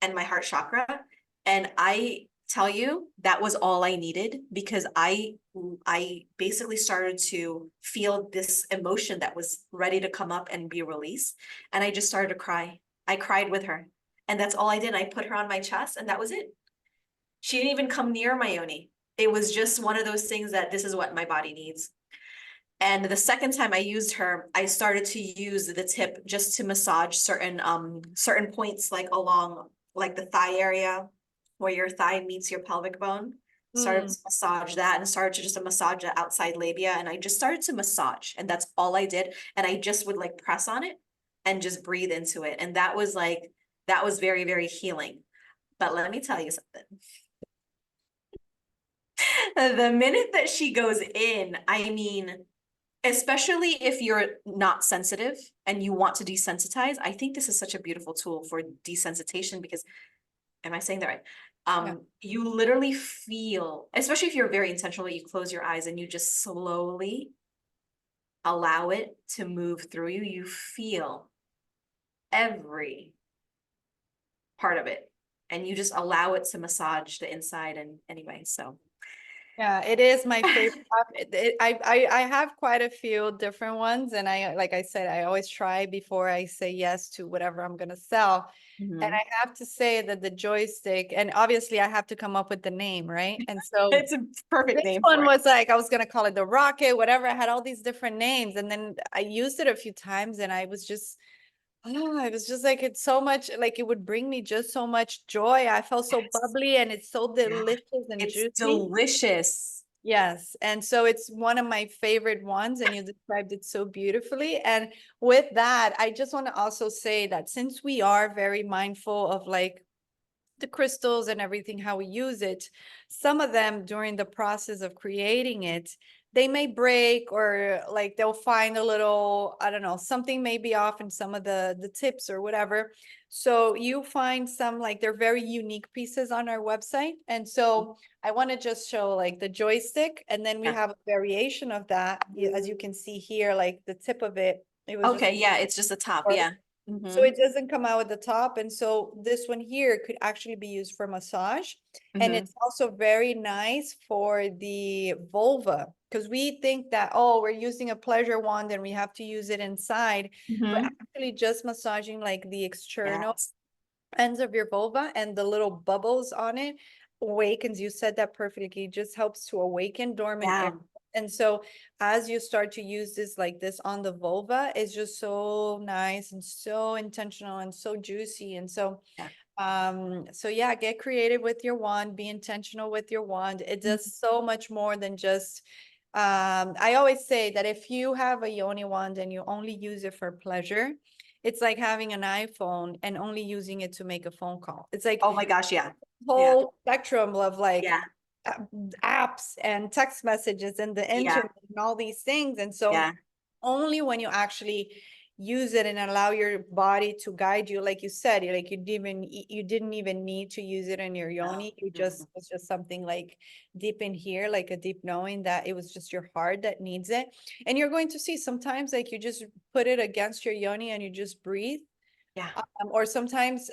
and my heart chakra. And I tell you, that was all I needed because I basically started to feel this emotion that was ready to come up and be released. And I just started to cry. I cried with her. And that's all I did. I put her on my chest and that was it. She didn't even come near my yoni. It was just one of those things that this is what my body needs. And the second time I used her, I started to use the tip just to massage certain points like along like the thigh area where your thigh meets your pelvic bone. Started Mm. to massage that and started to just massage the outside labia. And I just started to massage and that's all I did. And I just would like press on it and just breathe into it. And that was very, very healing. But let me tell you something. The minute that she goes in, I mean, especially if you're not sensitive and you want to desensitize, I think this is such a beautiful tool for desensitization because, am I saying that right? Yeah. You literally feel, especially if you're very intentional, you close your eyes and you just slowly allow it to move through you. You feel every part of it and you just allow it to massage the inside. And anyway, so. Yeah, it is my favorite. I have quite a few different ones, and like I said, I always try before I say yes to whatever I'm gonna sell. And Mhm. I have to say that the joystick, and obviously I have to come up with the name, right? And so It's a perfect this name one for it. was like, I was gonna call it the rocket, whatever. I had all these different names, and then I used it a few times, and I was just, oh, it was just like it's so much, like it would bring me just so much joy. I felt so Yes. bubbly, and it's so Yeah. delicious and It's juicy. delicious. Yes. And so it's one of my favorite ones, and you described it so beautifully. And with that, I just want to also say that since we are very mindful of like the crystals and everything, how we use it, some of them during the process of creating it, they may break, or like they'll find a little, I don't know, something may be off in some of the tips or whatever. So you find some, like, they're very unique pieces on our website. And so I want to just show like the joystick, and then we Yeah. have a variation of that. As you can see here, like the tip of it, it was just Okay, yeah, it's just the top, yeah. so Mm-hmm. it doesn't come out at the top. And so this one here could actually be used for massage. And Mm-hmm. it's also very nice for the vulva, because we think that, oh, we're using a pleasure wand and we have to use it inside, but Mm-hmm. actually just massaging like the external Yes. ends of your vulva and the little bubbles on it awakens. You said that perfectly. It just helps to awaken dormant Yeah. areas. And so as you start to use this like this on the vulva, it's just so nice and so intentional and so juicy. And so Yeah. so yeah, get creative with your wand, be intentional with your wand. It Mhm. does so much more than just I always say that if you have a Yoni wand and you only use it for pleasure, it's like having an iPhone and only using it to make a phone call. It's like Oh my gosh, yeah. Yeah. whole spectrum of like Yeah. uh, apps and text messages and the Yeah. internet and all these things. And so Yeah. only when you actually use it and allow your body to guide you, like you said, like you didn't even need to use it in your No. yoni. You Mm-mm. just, it's just something like deep in here, like a deep knowing that it was just your heart that needs it. And you're going to see sometimes like you just put it against your yoni and you just breathe. Yeah. Or sometimes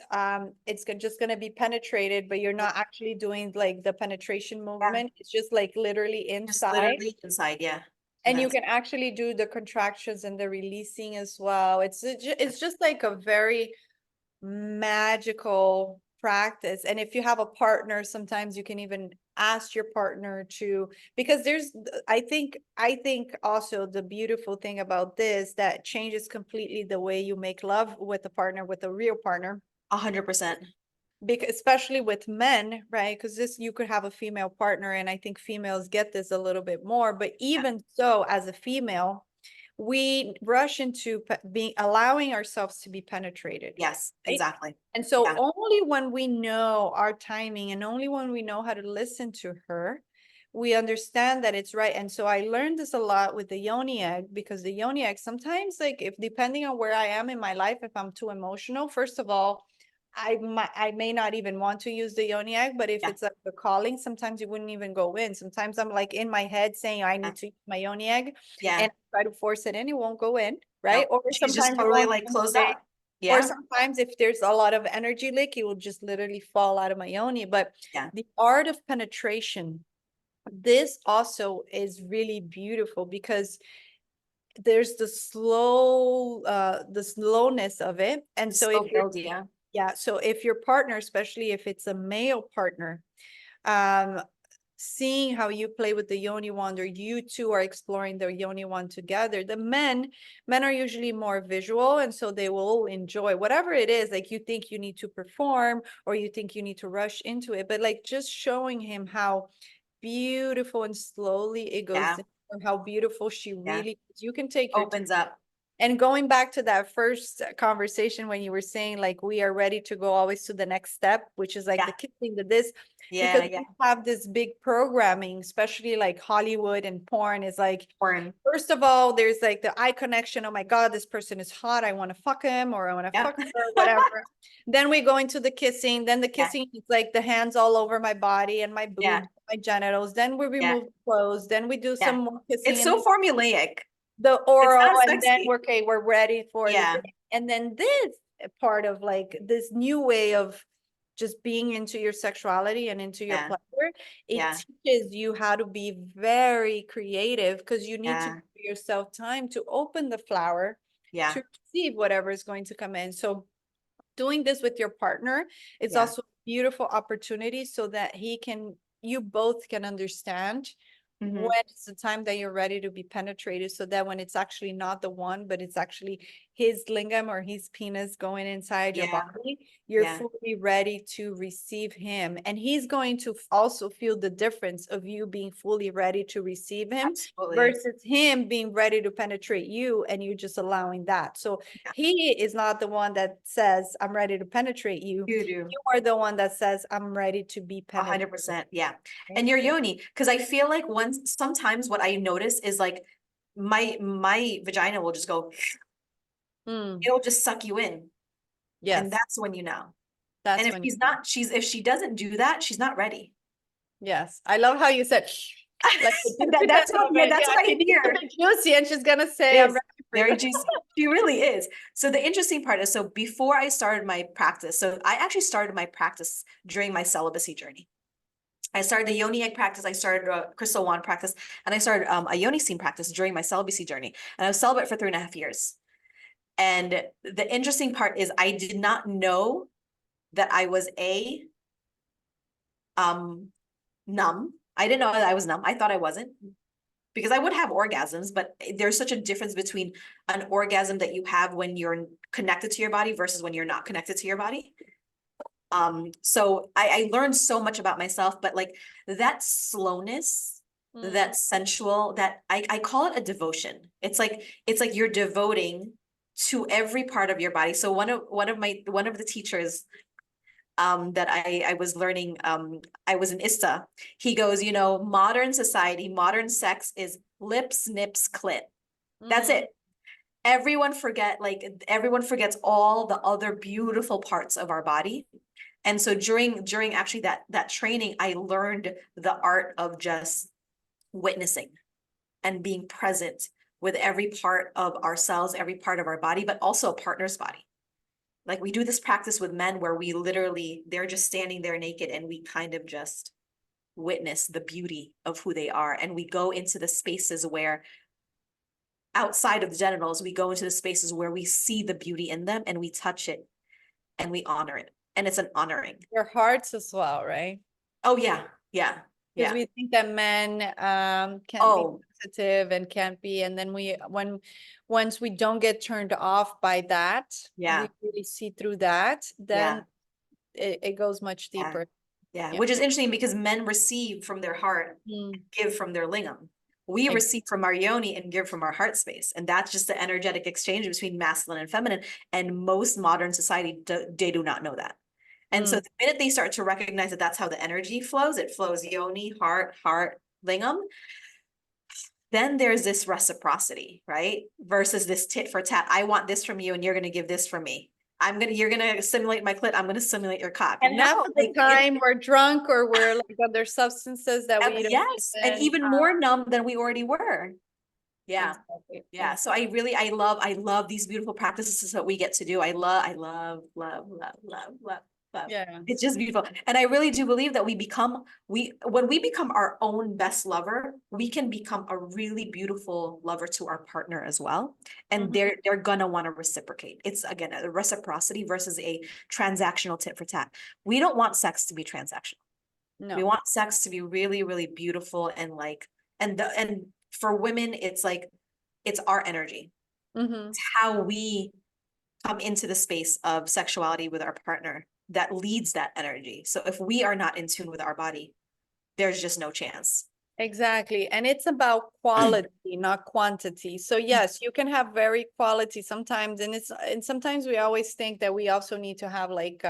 it's just going to be penetrated, but you're not actually doing like the penetration Yeah. movement. It's just like literally Just inside, literally inside, yeah. and you That's can actually do the contractions and the releasing as well. It's just like a very magical practice. And if you have a partner, sometimes you can even ask your partner to, because there's, I think also the beautiful thing about this that changes completely the way you make love with a partner, with a real partner, 100%. because especially with men, right? Because this, you could have a female partner, and I think females get this a little bit more, but Yeah. even so, as a female, we rush into being allowing ourselves to be penetrated, Yes, right? exactly. And so Yeah. only when we know our timing and only when we know how to listen to her, we understand that it's right. And so I learned this a lot with the yoni egg, because the yoni egg sometimes, like, if depending on where I am in my life, if I'm too emotional, first of all, I may not even want to use the yoni egg, but if Yeah. it's like the calling, sometimes it wouldn't even go in. Sometimes I'm like in my head saying I Yeah. need to use my yoni egg, Yeah. and I try to force it in, it won't go in, No, right? Or she's just sometimes it totally won't like even closed stay. up. Or Yeah. sometimes if there's a lot of energy leak, it will just literally fall out of my yoni. But Yeah. the art of penetration, this also is really beautiful, because there's the slowness of it. And The so if slow you're, build, yeah. yeah, so if your partner, especially if it's a male partner, um, seeing how you play with the yoni wand, or you two are exploring the yoni wand together, the men are usually more visual, and so they will enjoy whatever it is. Like, you think you need to perform, or you think you need to rush into it, but like just showing him how beautiful and slowly it goes Yeah. in, or how beautiful she Yeah. really is. You can take your time. Opens up. And going back to that first conversation when you were saying like we are ready to go always to the next step, which is like Yeah. the kissing, the this, because Yeah. Yeah. we have this big programming, especially like Hollywood and porn is like, Porn. first of all, there's like the eye connection. Oh my God, this person is hot. I want to fuck him, or I want to Yeah. fuck her, whatever. Then we go into the kissing. Then the Yeah. kissing is like the hands all over my body and my Yeah. boobs, my genitals. Then we Yeah. remove clothes. Then we do Yeah. some more kissing, It's and so formulaic. the It's oral, not and then sexy. we're ready for the Yeah. thing. And then this part of like this new way of just being into your sexuality and into your Yeah. pleasure, it Yeah. teaches you how to be very creative, because you need to Yeah. give yourself time to open the flower Yeah. to receive whatever is going to come in. So doing this with your partner, it's Yeah. also a beautiful opportunity, so that you both can understand Hmm. when it's the time that you're ready to be penetrated, so that when it's actually not the one, but it's actually his lingam or his penis going inside your Yeah. body, you're Yeah. fully ready to receive him. And he's going to also feel the difference of you being fully ready to receive him Absolutely. versus him being ready to penetrate you and you just allowing that. So Yeah. he is not the one that says, I'm ready to penetrate you. You do. You are the one that says, I'm ready to be penetrated. 100%. Yeah. Right? And your yoni, because I feel like sometimes what I notice is like my vagina will just go, Mm, it'll just suck you in. And yes, that's when you know. And that's if when, if she doesn't do that, she's not ready. yes. I love how you said, like, That's what, yeah, that's yeah, what I she needs to hear. be juicy and she's gonna say, It I'm is ready for very you. juicy. She really is. So the interesting part is, so before I started my practice, so I actually started my practice during my celibacy journey. I started a yoni egg practice, I started a crystal wand practice, and I started a yoni steam practice during my celibacy journey. And I was celibate for 3.5 years. And the interesting part is I did not know that I was numb. I didn't know that I was numb. I thought I wasn't, because I would have orgasms, but there's such a difference between an orgasm that you have when you're connected to your body versus when you're not connected to your body. So I learned so much about myself, but like that slowness, that sensual, that I call it a devotion. It's like you're devoting to every part of your body. So one of the teachers that I was learning, I was in ISTA. He goes, modern society, modern sex is lips, nips, clit. That's it. Everyone forgets all the other beautiful parts of our body. And so during actually that training, I learned the art of just witnessing and being present with every part of ourselves, every part of our body, but also a partner's body. Like we do this practice with men where they're just standing there naked and we kind of just witness the beauty of who they are. And we go into the spaces where outside of the genitals, we go into the spaces where we see the beauty in them and we touch it and we honor it. And it's an honoring. Your hearts as well, right? Oh yeah. Yeah. Because Yeah. we think that men can't be Oh, sensitive and can't be, and then once we don't get turned off by that, yeah. we really see through that, Yeah. then it goes much Yeah. deeper. Yeah. Yeah. Which is interesting because men receive from their heart, give from their lingam. We receive from our yoni and give from our heart space. And that's just the energetic exchange between masculine and feminine. And most modern society, they do not know that. And so the minute they start to recognize that that's how the energy flows, it flows yoni, heart, lingam, then there's this reciprocity, right? Versus this tit for tat. I want this from you and you're going to give this from me. You're going to simulate my clit. I'm going to simulate your cock. And half of the time we're drunk or we're like under substances that we don't yes. And even more numb than we already were. Yeah. Exactly. Yeah. So I love these beautiful practices that we get to do. I love. Yeah. It's just beautiful. And I really do believe that when we become our own best lover, we can become a really beautiful lover to our partner as well. And they're gonna want to reciprocate. It's again, a reciprocity versus a transactional tit for tat. We don't want sex to be transactional. No. We want sex to be really, really beautiful and like, and for women, it's like, it's our energy. It's how we come into the space of sexuality with our partner that leads that energy. So if we are not in tune with our body, there's just no chance. Exactly. And it's about quality, not quantity. So yes, you can have very quality sometimes, and sometimes we always think that we also need to have like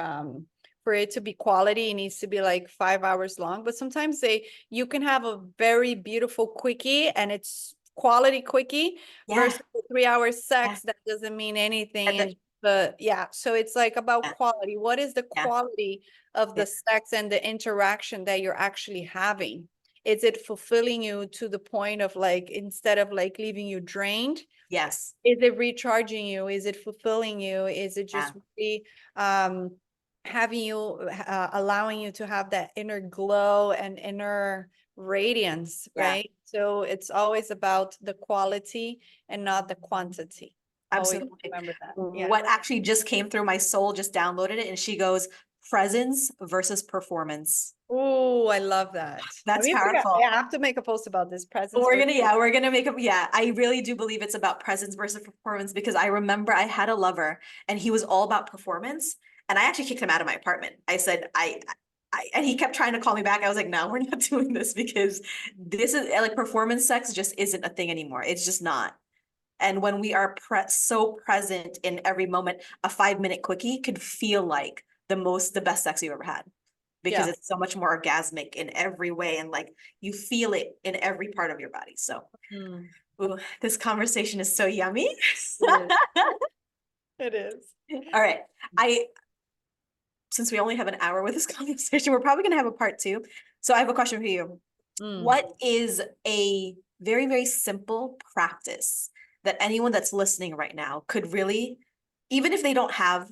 for it to be quality, it needs to be like 5 hours long. But sometimes you can have a very beautiful quickie and it's quality quickie versus 3 hours sex that doesn't mean anything. But yeah, so it's like about quality. What is the quality of the sex and the interaction that you're actually having? Is it fulfilling you to the point of like, instead of like leaving you drained? Yes. Is it recharging you? Is it fulfilling you? Is it just really having you, allowing you to have that inner glow and inner radiance, right? So it's always about the quality and not the quantity. Always Absolutely. remember that. What actually just came through my soul, just downloaded it. And she goes, presence versus performance. Oh, I love that. That's I powerful. have to make a post about this presence. We're gonna make a, yeah, I really do believe it's about presence versus performance, because I remember I had a lover and he was all about performance, and I actually kicked him out of my apartment. I said, and he kept trying to call me back. I was like, no, we're not doing this, because this is like, performance sex just isn't a thing anymore. It's just not. And when we are so present in every moment, a 5-minute quickie could feel like the best sex you've ever had, because Yeah. it's so much more orgasmic in every way, and like you feel it in every part of your body. So, Mm, ooh, this conversation is so yummy. it is. It is. All right. Since we only have an hour with this conversation, we're probably going to have a part 2. So I have a question for you. Mm. What is a very, very simple practice that anyone that's listening right now could really, even if they don't have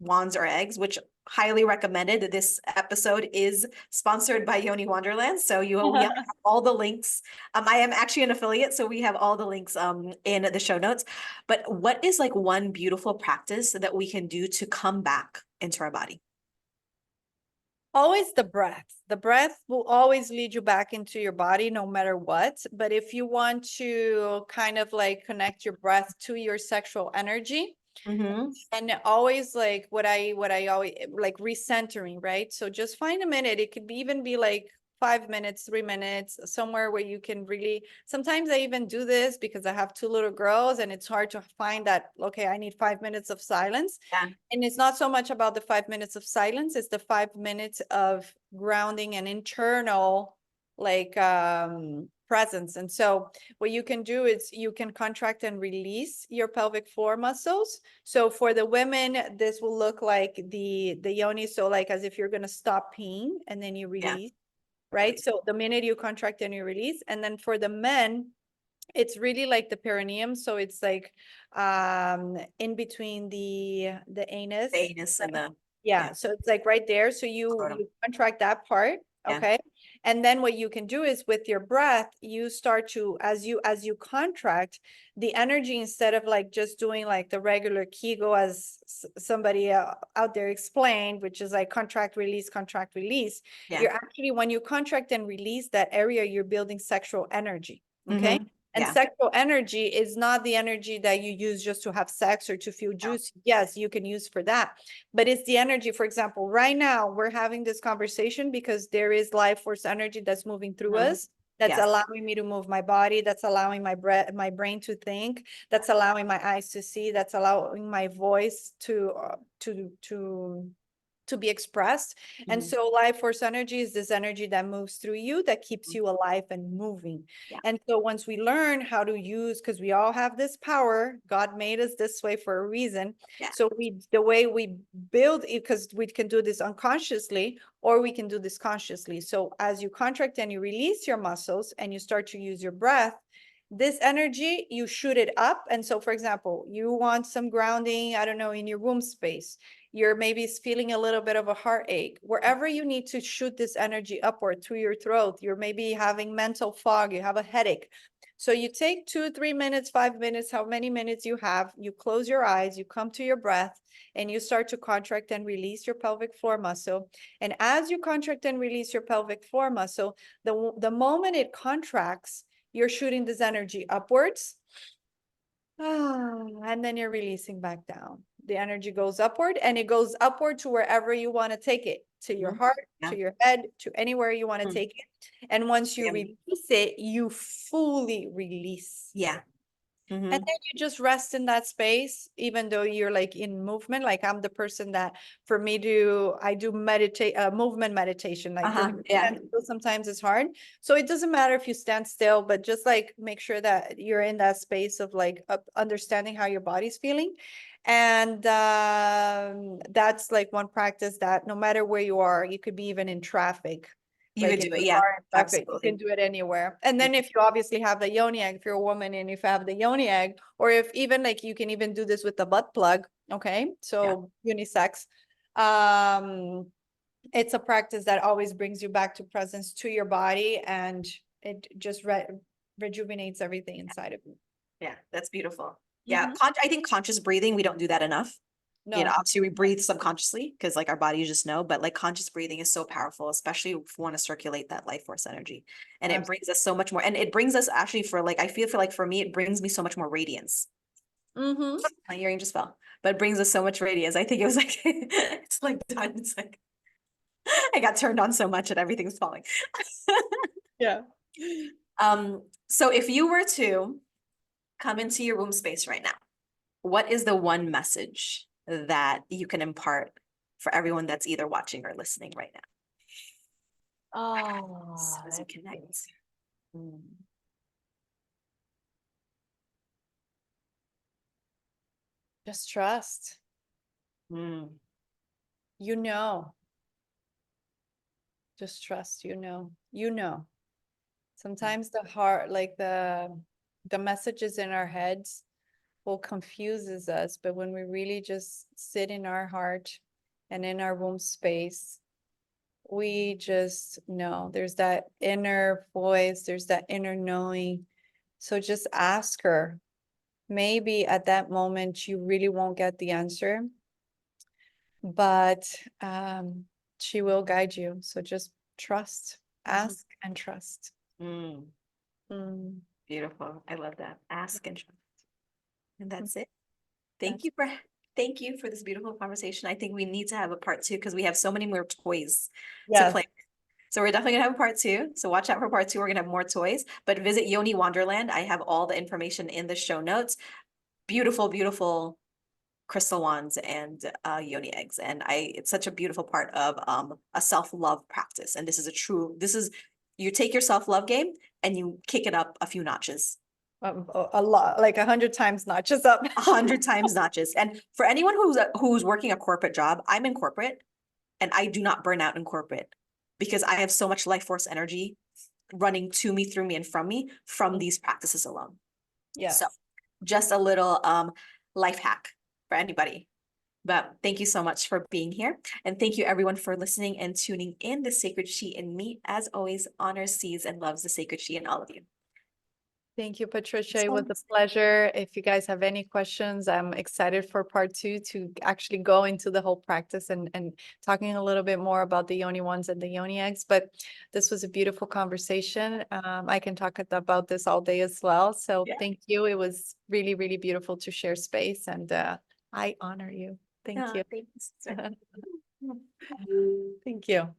wands or eggs, which highly recommended. This episode is sponsored by Yoni Wanderland. So we have all the links. I am actually an affiliate, so we have all the links in the show notes. But what is like one beautiful practice that we can do to come back into our body? Always the breath. The breath will always lead you back into your body no matter what. But if you want to kind of like connect your breath to your sexual energy, Mm-hmm. and always like what I always like recentering, right? So just find a minute. It could be even be like 5 minutes, 3 minutes, somewhere where you can really, sometimes I even do this because I have 2 little girls and it's hard to find that, okay, I need 5 minutes of silence. Yeah. And it's not so much about the 5 minutes of silence, it's the 5 minutes of grounding and internal like presence. And so what you can do is you can contract and release your pelvic floor muscles. So for the women, this will look like the yoni. So like as if you're going to stop peeing and then you release, right? So the minute you contract and you release. And then for the men, it's really like the perineum. So it's like in between the anus. The anus and the, Yeah, so it's like right there. So scrotum. you contract that part, Yeah. okay? And then what you can do is with your breath, you start to, as you contract the energy, instead of like just doing like the regular Kegel as somebody out there explained, which is like contract, release, Yeah. you're actually, when you contract and release that area, you're building sexual energy, okay? Mm-hmm. And Yeah. sexual energy is not the energy that you use just to have sex or to feel juicy. Yes, you can use for that. But it's the energy, for example, right now we're having this conversation because there is life force energy that's moving through Mhm. us. That's Yes. allowing me to move my body. That's allowing my brain to think. That's allowing my eyes to see. That's allowing my voice to be expressed. And Mhm. so life force energy is this energy that moves through you, that keeps you alive and moving. Yeah. And so once we learn how to use, because we all have this power, God made us this way for a reason. Yeah. So the way we build it, because we can do this unconsciously or we can do this consciously. So as you contract and you release your muscles and you start to use your breath, this energy, you shoot it up. And so, for example, you want some grounding, I don't know, in your womb space. You're maybe feeling a little bit of a heartache. Wherever you need to shoot this energy upward through your throat, you're maybe having mental fog, you have a headache. So you take 2, 3 minutes, 5 minutes, how many minutes you have, you close your eyes, you come to your breath, and you start to contract and release your pelvic floor muscle. And as you contract and release your pelvic floor muscle, the moment it contracts, you're shooting this energy upwards. And then you're releasing back down. The energy goes upward and it goes upward to wherever you want to take it, to your heart, Yeah. to your head, to anywhere you want to Mm. take it. And once you Yeah. release it, you fully release. Yeah. And Mm-hmm. then you just rest in that space, even though you're like in movement. Like I'm the person that for me I do meditate, movement meditation. Like for me to Yeah. stand still sometimes it's hard. So it doesn't matter if you stand still, but just like make sure that you're in that space of like understanding how your body's feeling. And that's like one practice that no matter where you are, you could be even in traffic. You Like could in do the it. Yeah. car, in traffic, you Absolutely. can do it anywhere. And then if you obviously have the yoni egg, if you're a woman and if you have the yoni egg, or if even like you can even do this with the butt plug, okay? So unisex. It's a practice that always brings you back to presence, to your body, and it just rejuvenates everything inside of you. Yeah. That's beautiful. Yeah. Mhm. I think conscious breathing, we don't do that enough. You know, No. obviously we breathe subconsciously because like our bodies just know, but like conscious breathing is so powerful, especially if we want to circulate that life force energy. And it brings us so much more. And it brings us actually for like, I feel like for me, it brings me so much more radiance. Mm-hmm. My earring just fell, but it brings us so much radiance. I think it was like, it's like done. It's like, I got turned on so much and everything's falling. Yeah. So if you were to come into your womb space right now, what is the one message that you can impart for everyone that's either watching or listening right now? Oh, As you connect. Mm. just trust. Mm. You know, just trust, you know. Sometimes the heart, like the messages in our heads will confuses us, but when we really just sit in our heart and in our womb space, we just know there's that inner voice, there's that inner knowing. So just ask her. Maybe at that moment you really won't get the answer, but she will guide you. So just trust, ask and trust. Mm. Mm, Beautiful. I love that. Ask and trust. And that's it. that's Thank you for this beautiful conversation. I think we need to have a part two because we have so many more toys to yes. play. So we're definitely gonna have a part two. So watch out for part two. We're gonna have more toys, but visit Yoni Wanderland. I have all the information in the show notes. Beautiful, beautiful crystal wands and yoni eggs. And it's such a beautiful part of a self-love practice. And this is you take your self-love game and you kick it up a few notches. A lot, like 100 times, not just up. 100 times notches. And for anyone who's working a corporate job, I'm in corporate and I do not burn out in corporate because I have so much life force energy running to me, through me, and from these practices alone. So Yes. just a little life hack for anybody. But thank you so much for being here. And thank you everyone for listening and tuning in. The Sacred She in me, as always, honors, sees, and loves the Sacred She in all of you. Thank you, Patricia. It was a pleasure. If you guys have any questions, I'm excited for part two to actually go into the whole practice and talking a little bit more about the yoni ones and the yoni eggs. But this was a beautiful conversation. I can talk about this all day as well. So Yeah. thank you. It was really, really beautiful to share space, and I honor you. Thank you. Thanks. Thank you.